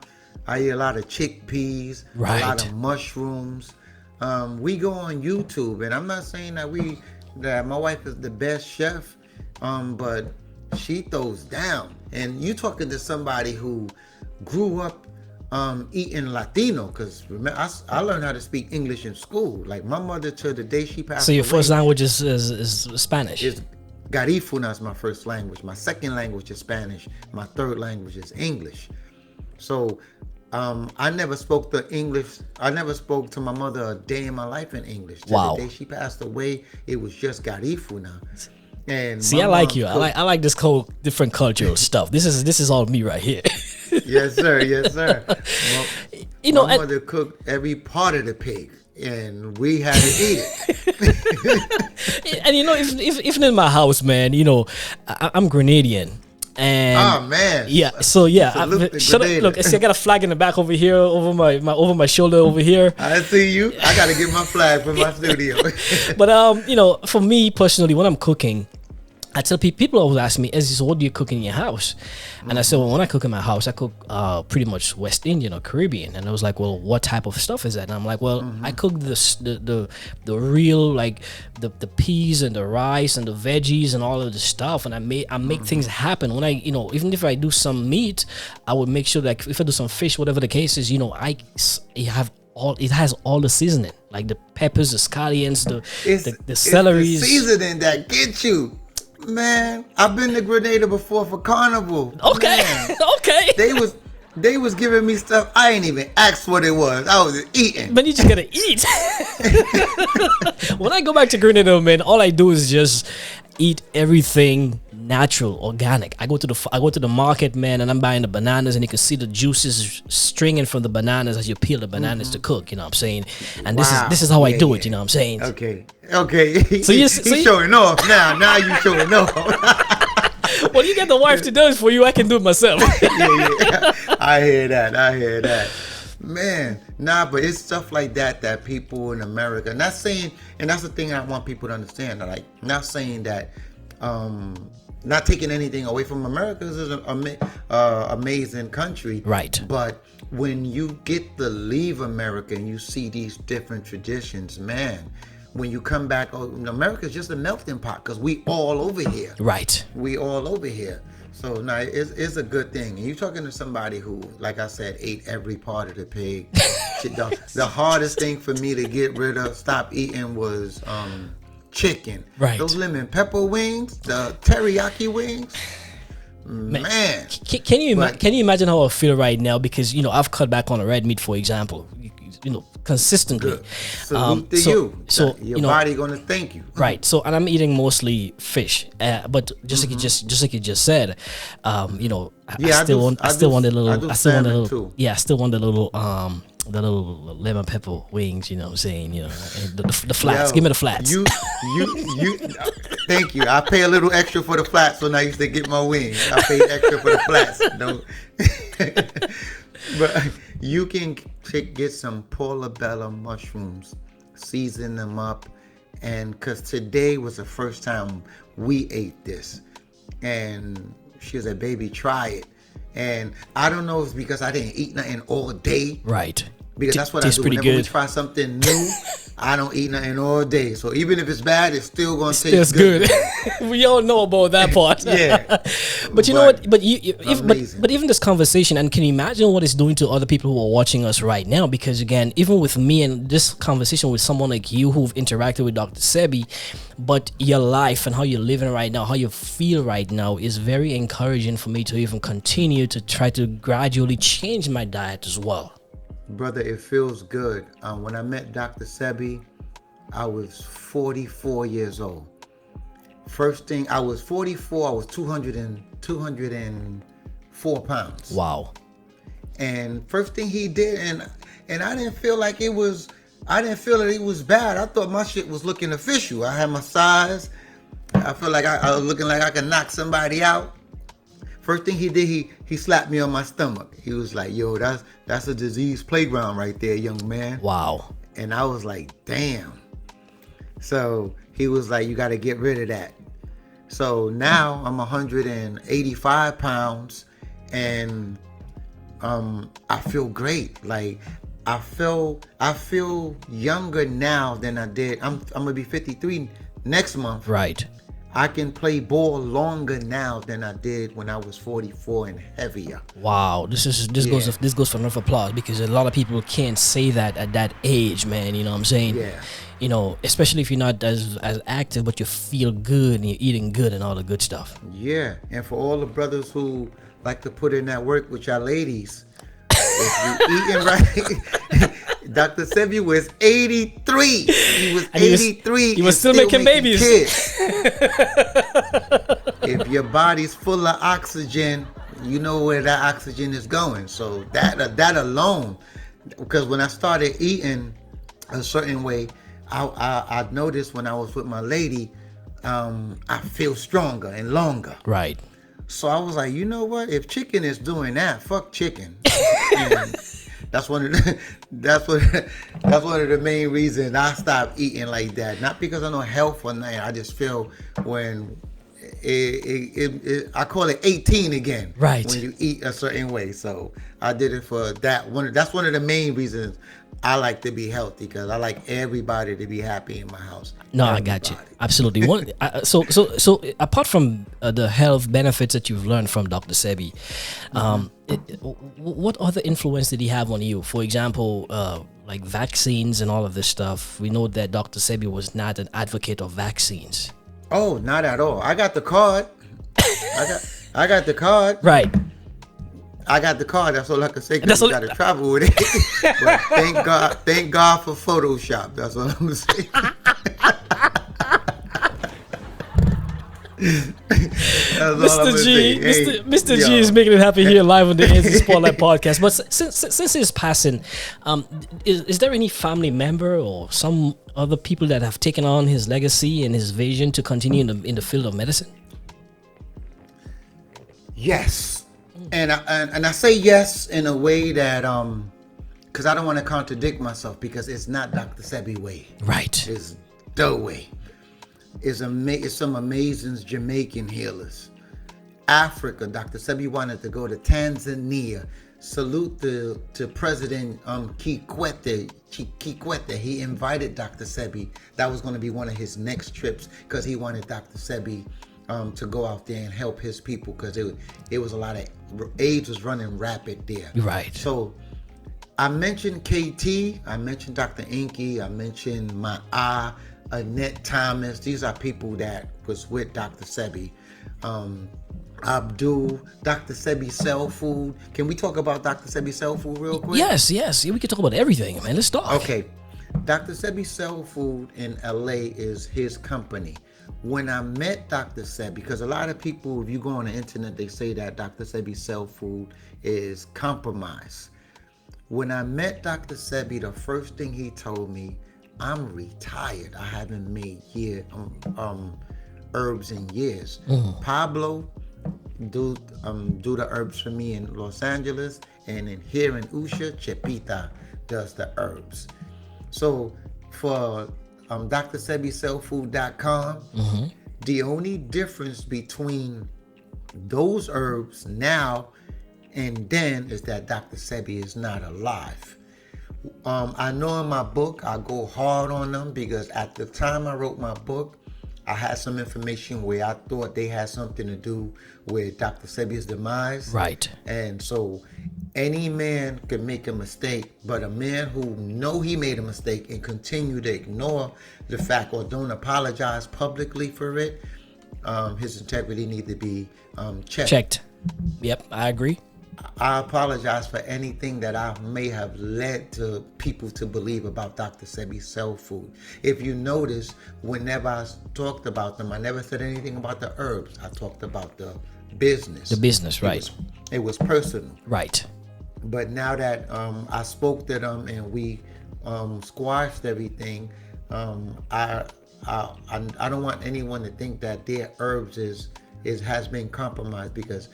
I eat a lot of chickpeas, right. A lot of mushrooms. We go on YouTube, and I'm not saying that my wife is the best chef, but she throws down. And you talking to somebody who grew up eating Latino, because I learned how to speak English in school. Like my mother, to the day she passed away. So your first language is Spanish? Is Garifuna is my first language. My second language is Spanish. My third language is English. So I never spoke to my mother a day in my life in English. Wow. The day she passed away, it was just Garifuna. And see, I like you. I like this whole different cultural stuff. This is all me right here. Yes, sir. Yes, sir. Well, my mother cooked every part of the pig, and we had to eat it. And even in my house, man, I'm Grenadian. And oh man, yeah. So yeah, look, see, I got a flag in the back over here, over my shoulder over here. I see you. I gotta get my flag from my studio. But for me personally, when I'm cooking, I tell people always ask me, so what do you cook in your house? And I said, well, when I cook in my house, I cook pretty much West Indian or Caribbean. And I was like, well, what type of stuff is that? And I'm like, well, I cook the real, like the peas and the rice and the veggies and all of the stuff. And I make things happen. When even if I do some meat, I would make sure that if I do some fish, whatever the case is, it has all the seasoning, like the peppers, the scallions, the celery. It's the seasoning that gets you. Man, I've been to Grenada before for carnival. Okay. Man, okay. They was giving me stuff I ain't even asked what it was. I was just eating. Man, you just gotta eat. When I go back to Grenada, man, all I do is just eat everything natural, organic. I go to the market, man, and I'm buying the bananas, and you can see the juices stringing from the bananas as you peel the bananas to cook. You know what I'm saying? And this is how I do it. You know what I'm saying? Okay. So he's showing off now. Now you showing off. Well, you get the wife to do it for you. I can do it myself. yeah. I hear that. Man, but it's stuff like that people in America, not saying, and that's the thing I want people to understand. Like, not saying that, not taking anything away from America. This is an amazing country. Right. But when you get to leave America and you see these different traditions, man, when you come back, America's just a melting pot because we all over here. Right. We all over here. So no, it's a good thing. And you're talking to somebody who, like I said, ate every part of the pig. The hardest thing for me to stop eating was chicken. Right. Those lemon pepper wings, the teriyaki wings. Man. Can you imagine how I feel right now? Because I've cut back on the red meat, for example. Consistently. Good. Salute to you. So your body gonna thank you. Right. So, and I'm eating mostly fish. But just like you just said, I still want the little lemon pepper wings. You know what I'm saying? The flats. Give me the flats. You. Thank you. I pay a little extra for the flats when I used to get my wings. I paid extra for the flats. No. But you can get some portobello mushrooms, season them up, and because today was the first time we ate this, and she was like, "Baby, try it." And I don't know if it's because I didn't eat nothing all day, right? Because that's what I do. Whenever we try something new, I don't eat nothing all day. So even if it's bad, it's still gonna taste good. We all know about that part. Yeah. But you know what? But even this conversation, and can you imagine what it's doing to other people who are watching us right now? Because again, even with me and this conversation with someone like you who've interacted with Dr. Sebi, but your life and how you're living right now, how you feel right now is very encouraging for me to even continue to try to gradually change my diet as well. Brother, it feels good. When I met Dr. Sebi, I was 44 years old. First thing, I was 44, I was 204 pounds. Wow. And first thing he did, and I didn't feel like it was, I didn't feel that it was bad. I thought my shit was looking official. I had my size. I felt like I was looking like I could knock somebody out. First thing he did, he slapped me on my stomach. He was like, "Yo, that's a disease playground right there, young man." Wow. And I was like, "Damn." So he was like, "You got to get rid of that." So now I'm 185 pounds, and I feel great. Like I feel younger now than I did. I'm gonna be 53 next month. Right. I can play ball longer now than I did when I was 44 and heavier. Wow, this goes for enough applause, because a lot of people can't say that at that age, man. You know what I'm saying? Yeah. Especially if you're not as active, but you feel good and you're eating good and all the good stuff. Yeah, and for all the brothers who like to put in that work with y'all ladies, if you eating right. Dr. Sebi was 83. He was 83. He was still making babies. Kids. If your body's full of oxygen, you know where that oxygen is going. So that alone, because when I started eating a certain way, I noticed when I was with my lady, I feel stronger and longer. Right. So I was like, you know what? If chicken is doing that, fuck chicken. And that's one of the main reasons I stopped eating like that. Not because I know health or nothing. I just feel when I call it 18 again. Right. When you eat a certain way. So I did it for that one. That's one of the main reasons I like to be healthy, because I like everybody to be happy in my house. No, everybody. I got you. Absolutely. So apart from the health benefits that you've learned from Dr. Sebi, what other influence did he have on you? For example, like vaccines and all of this stuff. We know that Dr. Sebi was not an advocate of vaccines. Oh, not at all. I got the card. I got the card. Right. I got the card. That's all I can say. Because you got to travel with it. But thank God for Photoshop. That's what I'm gonna say. Mr. G, Mr. G is making it happen here live on the NZ Spotlight podcast. But since his passing, is there any family member or some other people that have taken on his legacy and his vision to continue in the field of medicine? Yes. And I say yes in a way that because I don't want to contradict myself, because it's not Dr. Sebi way. Right. It's the way. It's some amazing Jamaican healers. Africa, Dr. Sebi wanted to go to Tanzania. Salute to President Kikwete. He invited Dr. Sebi. That was going to be one of his next trips, because he wanted Dr. Sebi to go out there and help his people, because it was a lot of AIDS was running rapid there. Right. So I mentioned KT, I mentioned Dr. Inky, I mentioned my eye, Annette Thomas. These are people that was with Dr. Sebi. Abdul, Dr. Sebi Cell Food. Can we talk about Dr. Sebi Cell Food real quick? Yes. Yeah, we can talk about everything, man. Let's talk. Okay. Dr. Sebi Cell Food in LA is his company. When I met Dr. Sebi, because a lot of people, if you go on the internet, they say that Dr. Sebi Cell Food is compromised. When I met Dr. Sebi, the first thing he told me, I'm retired. I haven't made herbs in years. Pablo do the herbs for me in Los Angeles, and in here in Usha, Chepita does the herbs. So for drsebi.com, the only difference between those herbs now and then is that Dr. Sebi is not alive. I know in my book I go hard on them because at the time I wrote my book, I had some information where I thought they had something to do with Dr. Sebi's demise. Right. And so any man could make a mistake, but a man who know he made a mistake and continue to ignore the fact or don't apologize publicly for it, his integrity need to be checked. Yep, I agree. I apologize for anything that I may have led to people to believe about Dr. Sebi Cell Food. If you notice, whenever I talked about them, I never said anything about the herbs. I talked about the business. The business, right. It was personal. Right. But now that I spoke to them and we squashed everything, I don't want anyone to think that their herbs has been compromised, because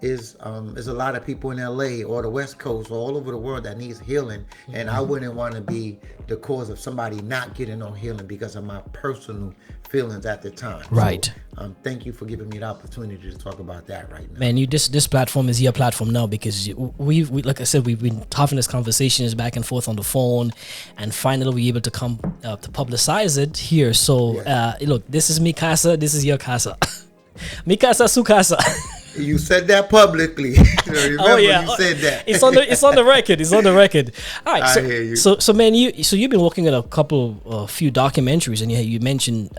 there's a lot of people in LA or the West Coast or all over the world that needs healing, and I wouldn't want to be the cause of somebody not getting no healing because of my personal feelings at the time. Right. So, thank you for giving me the opportunity to talk about that right now. Man, this platform is your platform now, because we like I said, we've been having these conversations back and forth on the phone, and finally we're able to come to publicize it here. So look, this is mi casa, this is your casa. Mi casa, su casa. You said that publicly. Remember, you said that. It's on the record. It's on the record. All right. I hear you. So man, you've been working on a few documentaries, and you mentioned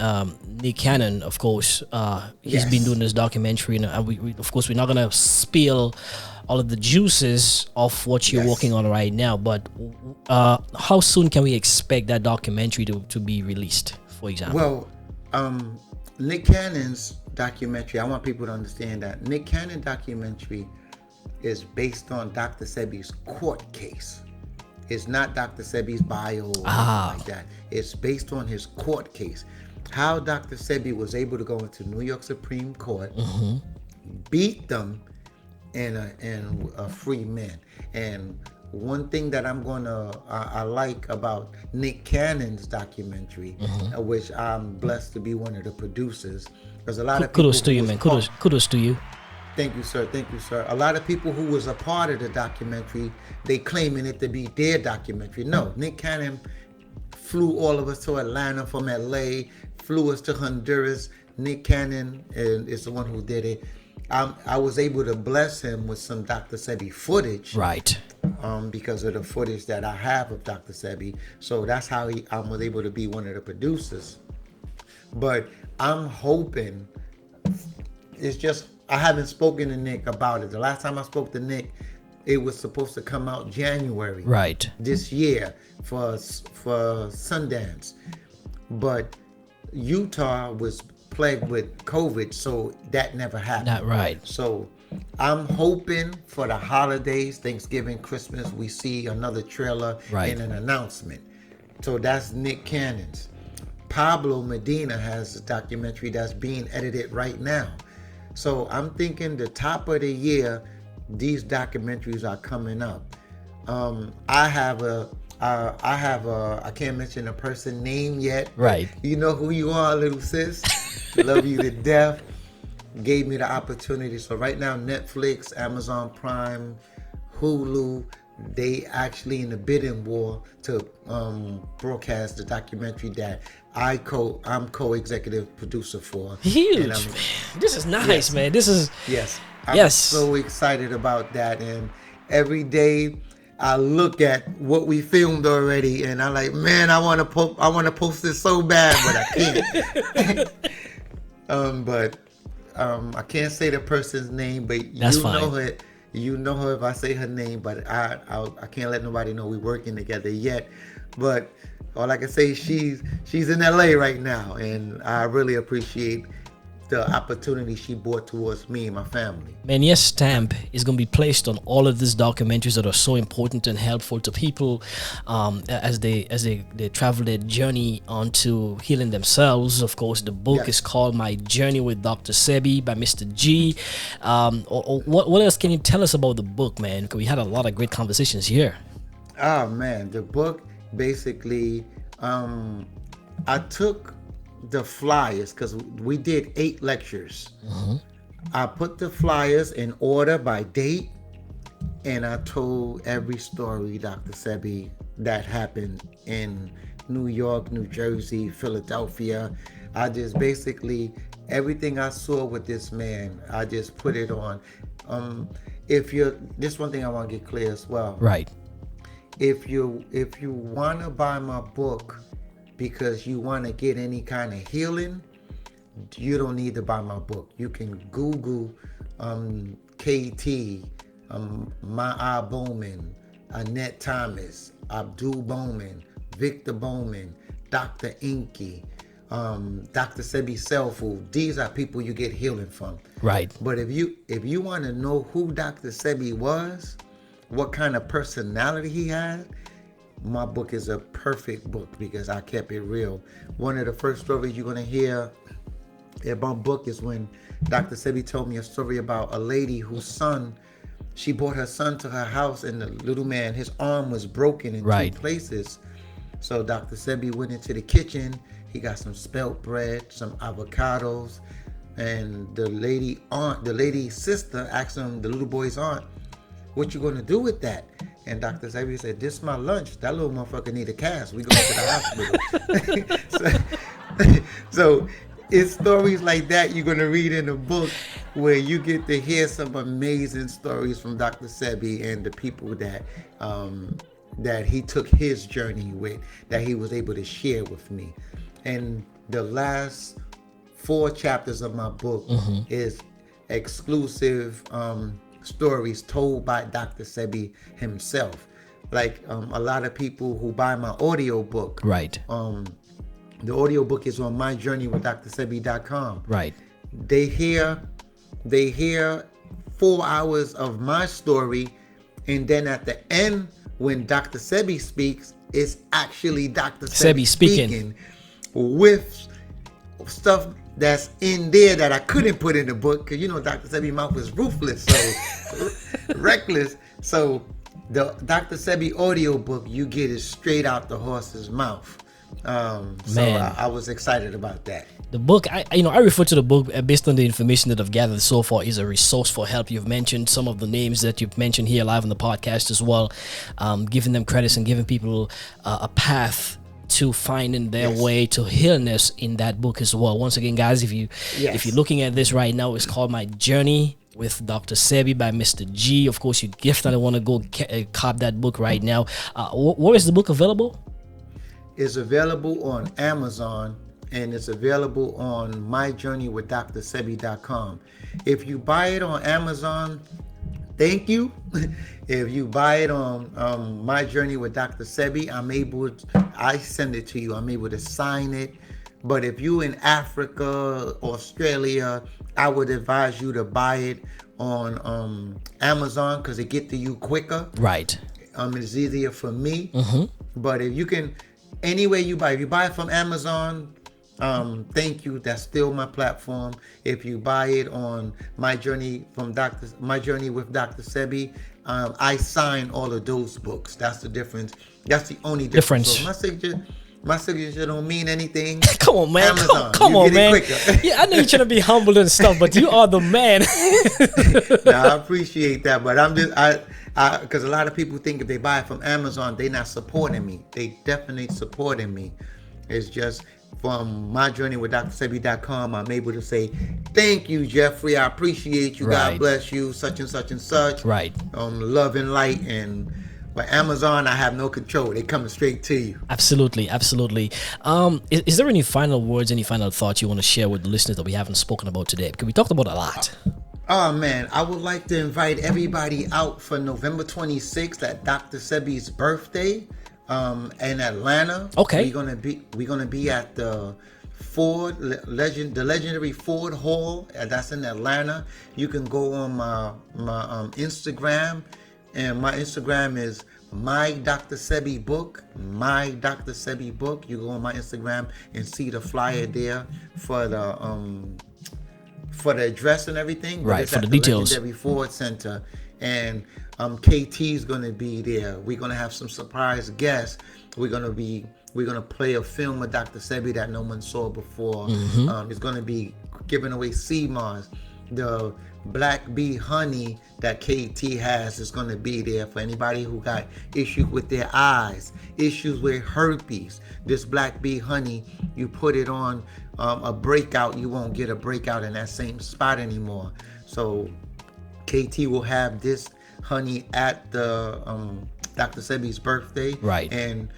Nick Cannon, of course. He's been doing this documentary, and we of course we're not gonna spill all of the juices of what you're working on right now. But how soon can we expect that documentary to be released, for example? Well, Nick Cannon's documentary, I want people to understand that Nick Cannon documentary is based on Dr. Sebi's court case. It's not Dr. Sebi's bio or anything like that. It's based on his court case. How Dr. Sebi was able to go into New York Supreme Court, beat them, and a free man. And one thing that I like about Nick Cannon's documentary, which I'm blessed to be one of the producers, because a lot of people... Kudos to you, man. Kudos to you. Thank you, sir. Thank you, sir. A lot of people who was a part of the documentary, they claiming it to be their documentary. No, Nick Cannon flew all of us to Atlanta from LA, flew us to Honduras. Nick Cannon is the one who did it. I was able to bless him with some Dr. Sebi footage. Right. Because of the footage that I have of Dr. Sebi. So that's how I was able to be one of the producers. But I'm hoping, it's just, I haven't spoken to Nick about it. The last time I spoke to Nick, it was supposed to come out January. Right. This year for Sundance. But Utah was plagued with COVID, so that never happened. Not right. So I'm hoping for the holidays, Thanksgiving, Christmas, we see another trailer and an announcement. So that's Nick Cannon's. Pablo Medina has a documentary that's being edited right now. So I'm thinking the top of the year, these documentaries are coming up. I can't mention a person name yet. Right. You know who you are, little sis. Love you to death. Gave me the opportunity. So right now, Netflix, Amazon Prime, Hulu, they actually in the bidding war to broadcast the documentary that I'm co-executive producer for. Huge, man. This is nice, man. This is I'm so excited about that. And every day I look at what we filmed already, and I'm like, man, I want to post this so bad, but I can't. I can't say the person's name, but That's you fine. know her. You know her if I say her name, but I can't let nobody know we're working together yet. But all I can say, she's in LA right now, and I really appreciate the opportunity she brought towards me and my family. Man, your stamp is going to be placed on all of these documentaries that are so important and helpful to people as they travel their journey onto healing themselves. Of course, the book is called My Journey with Dr. Sebi by Mr. G. What else can you tell us about the book, man? Because we had a lot of great conversations here. Oh man, the book basically, I took the flyers because we did 8 lectures. I put the flyers in order by date, and I told every story, Dr. Sebi, that happened in New York, New Jersey, Philadelphia. I just basically, everything I saw with this man, I just put it on. This one thing I want to get clear as well. Right. If you want to buy my book because you want to get any kind of healing, you don't need to buy my book. You can Google KT, Ma'a Bowman, Annette Thomas, Abdul Bowman, Victor Bowman, Dr. Inky, Dr. Sebi Selfu. These are people you get healing from. Right. But if you want to know who Dr. Sebi was, what kind of personality he had, my book is a perfect book because I kept it real. One of the first stories you're going to hear in my book is when Dr. Sebi told me a story about a lady whose son, she brought her son to her house, and the little man, his arm was broken in 2 places. So Dr. Sebi went into the kitchen. He got some spelt bread, some avocados, and the lady's sister asked him, the little boy's aunt, what you going to do with that? And Dr. Sebi said, this is my lunch. That little motherfucker need a cast. We going to the hospital. so it's stories like that you're going to read in the book, where you get to hear some amazing stories from Dr. Sebi and the people that he took his journey with, that he was able to share with me. And the last 4 chapters of my book is exclusive stories told by Dr. Sebi himself. Like a lot of people who buy my audio book. Right. The audio book is on myjourneywithdrsebi.com. Right. They hear 4 hours of my story, and then at the end, when Dr. Sebi speaks, it's actually Dr. Sebi speaking with stuff that's in there that I couldn't put in the book, because Dr. Sebi's mouth is ruthless, so reckless. So the Dr. Sebi audio book, you get it straight out the horse's mouth. So I was excited about that. The book, I refer to the book based on the information that I've gathered so far, is a resource for help. You've mentioned some of the names that you've mentioned here live on the podcast as well, giving them credits and giving people a path to finding their way to healness in that book as well. Once again, guys, if you're looking at this right now, it's called My Journey with Dr. Sebi by Mr. G. Of course, you definitely want to go cop that book right now. Where is the book available? It's available on Amazon, and it's available on myjourneywithdrsebi.com. If you buy it on Amazon, thank you. If you buy it on My Journey with Dr. Sebi, I send it to you. I'm able to sign it. But if you're in Africa, Australia, I would advise you to buy it on Amazon, because it get to you quicker. Right. It's easier for me. But if you can, anyway you buy, if you buy it from Amazon, thank you. That's still my platform. If you buy it on My Journey with Dr. Sebi, I sign all of those books. That's the difference. That's the only difference. So my signature don't mean anything. Come on, man. Amazon, come on, man. Yeah, I know you're trying to be humble and stuff, but you are the man. I appreciate that, but I'm just because a lot of people think if they buy it from Amazon, they're not supporting me. They definitely supporting me. It's just from myjourneywithdrsebi.com, I'm able to say, thank you, Jeffrey. I appreciate you. Right. God bless you. Such and such and such. Right. Love and light, and But Amazon, I have no control. They coming straight to you. Absolutely. Is there any final words, any final thoughts you want to share with the listeners that we haven't spoken about today? Because we talked about a lot. Oh man, I would like to invite everybody out for November 26th at Dr. Sebi's birthday in Atlanta. Okay. We're gonna be at the legendary Ford Hall. That's in Atlanta. You can go on my Instagram, and my Instagram is my Dr. Sebi book. My Dr. Sebi book. You go on my Instagram and see the flyer there for the address and everything. Right, for the details. Legendary Ford Center. And KT's gonna be there. We're gonna have some surprise guests. We're gonna play a film of Dr. Sebi that no one saw before. It's gonna be giving away sea moss. The black bee honey that KT has is gonna be there for anybody who got issues with their eyes, issues with herpes. This black bee honey, you put it on a breakout, you won't get a breakout in that same spot anymore. So KT will have this honey at the Dr. Sebi's birthday. Right. And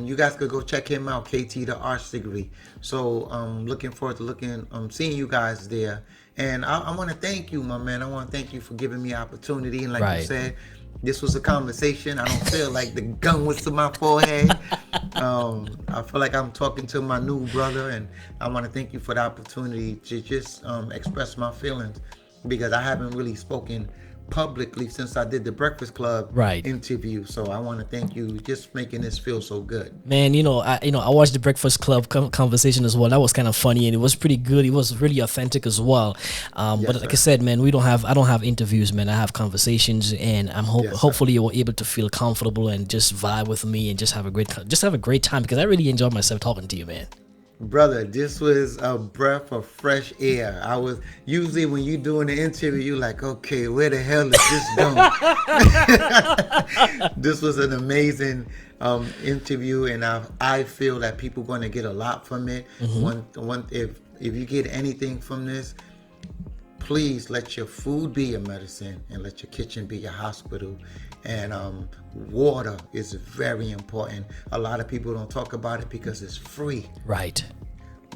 you guys could go check him out, KT the Arts Degree. So looking forward to seeing you guys there. And I want to thank you, my man. I want to thank you for giving me opportunity. And like you said, this was a conversation. I don't feel like the gun was to my forehead. I feel like I'm talking to my new brother, and I want to thank you for the opportunity to just express my feelings, because I haven't really spoken publicly since I did the Breakfast Club interview. So I want to thank you just making this feel so good. Man, I watched the Breakfast Club conversation as well. That was kind of funny, and it was pretty good. It was really authentic as well. But like I said, man, I don't have interviews, man. I have conversations, and I'm hopefully you were able to feel comfortable and just vibe with me and just have a great time, because I really enjoyed myself talking to you, man. Brother, this was a breath of fresh air. I was usually, when you doing the interview, you're like, okay, where the hell is this going? This was an amazing interview, and I feel that people are going to get a lot from it. If you get anything from this, please let your food be your medicine, and let your kitchen be your hospital. And water is very important. A lot of people don't talk about it because it's free. Right.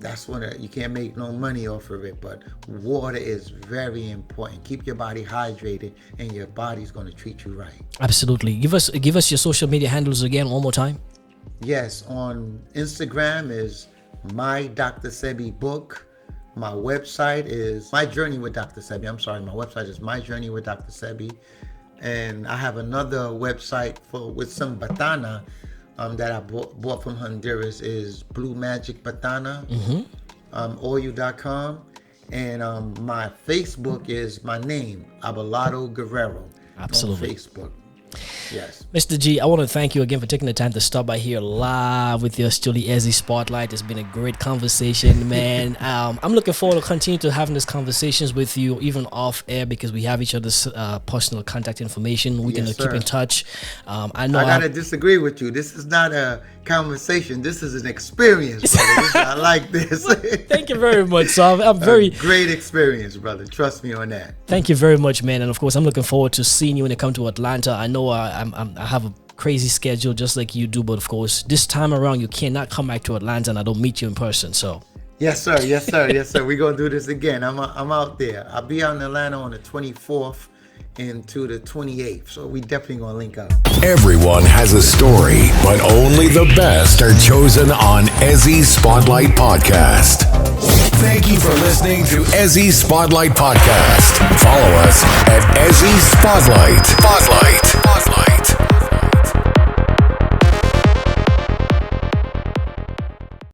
That's when you can't make no money off of it, but water is very important. Keep your body hydrated, and your body's going to treat you right. Absolutely. Give us your social media handles again one more time. Yes, on Instagram is my Dr. Sebi book. My website is My Journey with Dr. Sebi. I'm sorry, my website is My Journey with Dr. Sebi. And I have another website with some batana that I bought from Honduras, is Blue Magic Batana, oil.com. And my Facebook is my name, Abelardoguerrero. Absolutely. On Facebook. Yes. Mr. G, I want to thank you again for taking the time to stop by here live with us to the Ezzy Spotlight. It's been a great conversation, man. I'm looking forward to continue to having these conversations with you, even off air, because we have each other's personal contact information. We can keep in touch. I gotta disagree with you. This is not a conversation. This is an experience, brother. I like this. Thank you very much. So I'm very great experience, brother. Trust me on that. Thank you very much, man. And of course, I'm looking forward to seeing you when you come to Atlanta. I know I have a crazy schedule just like you do, but of course, this time around you cannot come back to Atlanta and I don't meet you in person. So yes, sir. We're gonna do this again. I'm out there. I'll be out in Atlanta on the 24th into the 28th, so we definitely gonna link up. Everyone has a story, but only the best are chosen on Ezzy Spotlight Podcast. Thank you for listening to Ezzy Spotlight Podcast. Follow us at Ezzy Spotlight.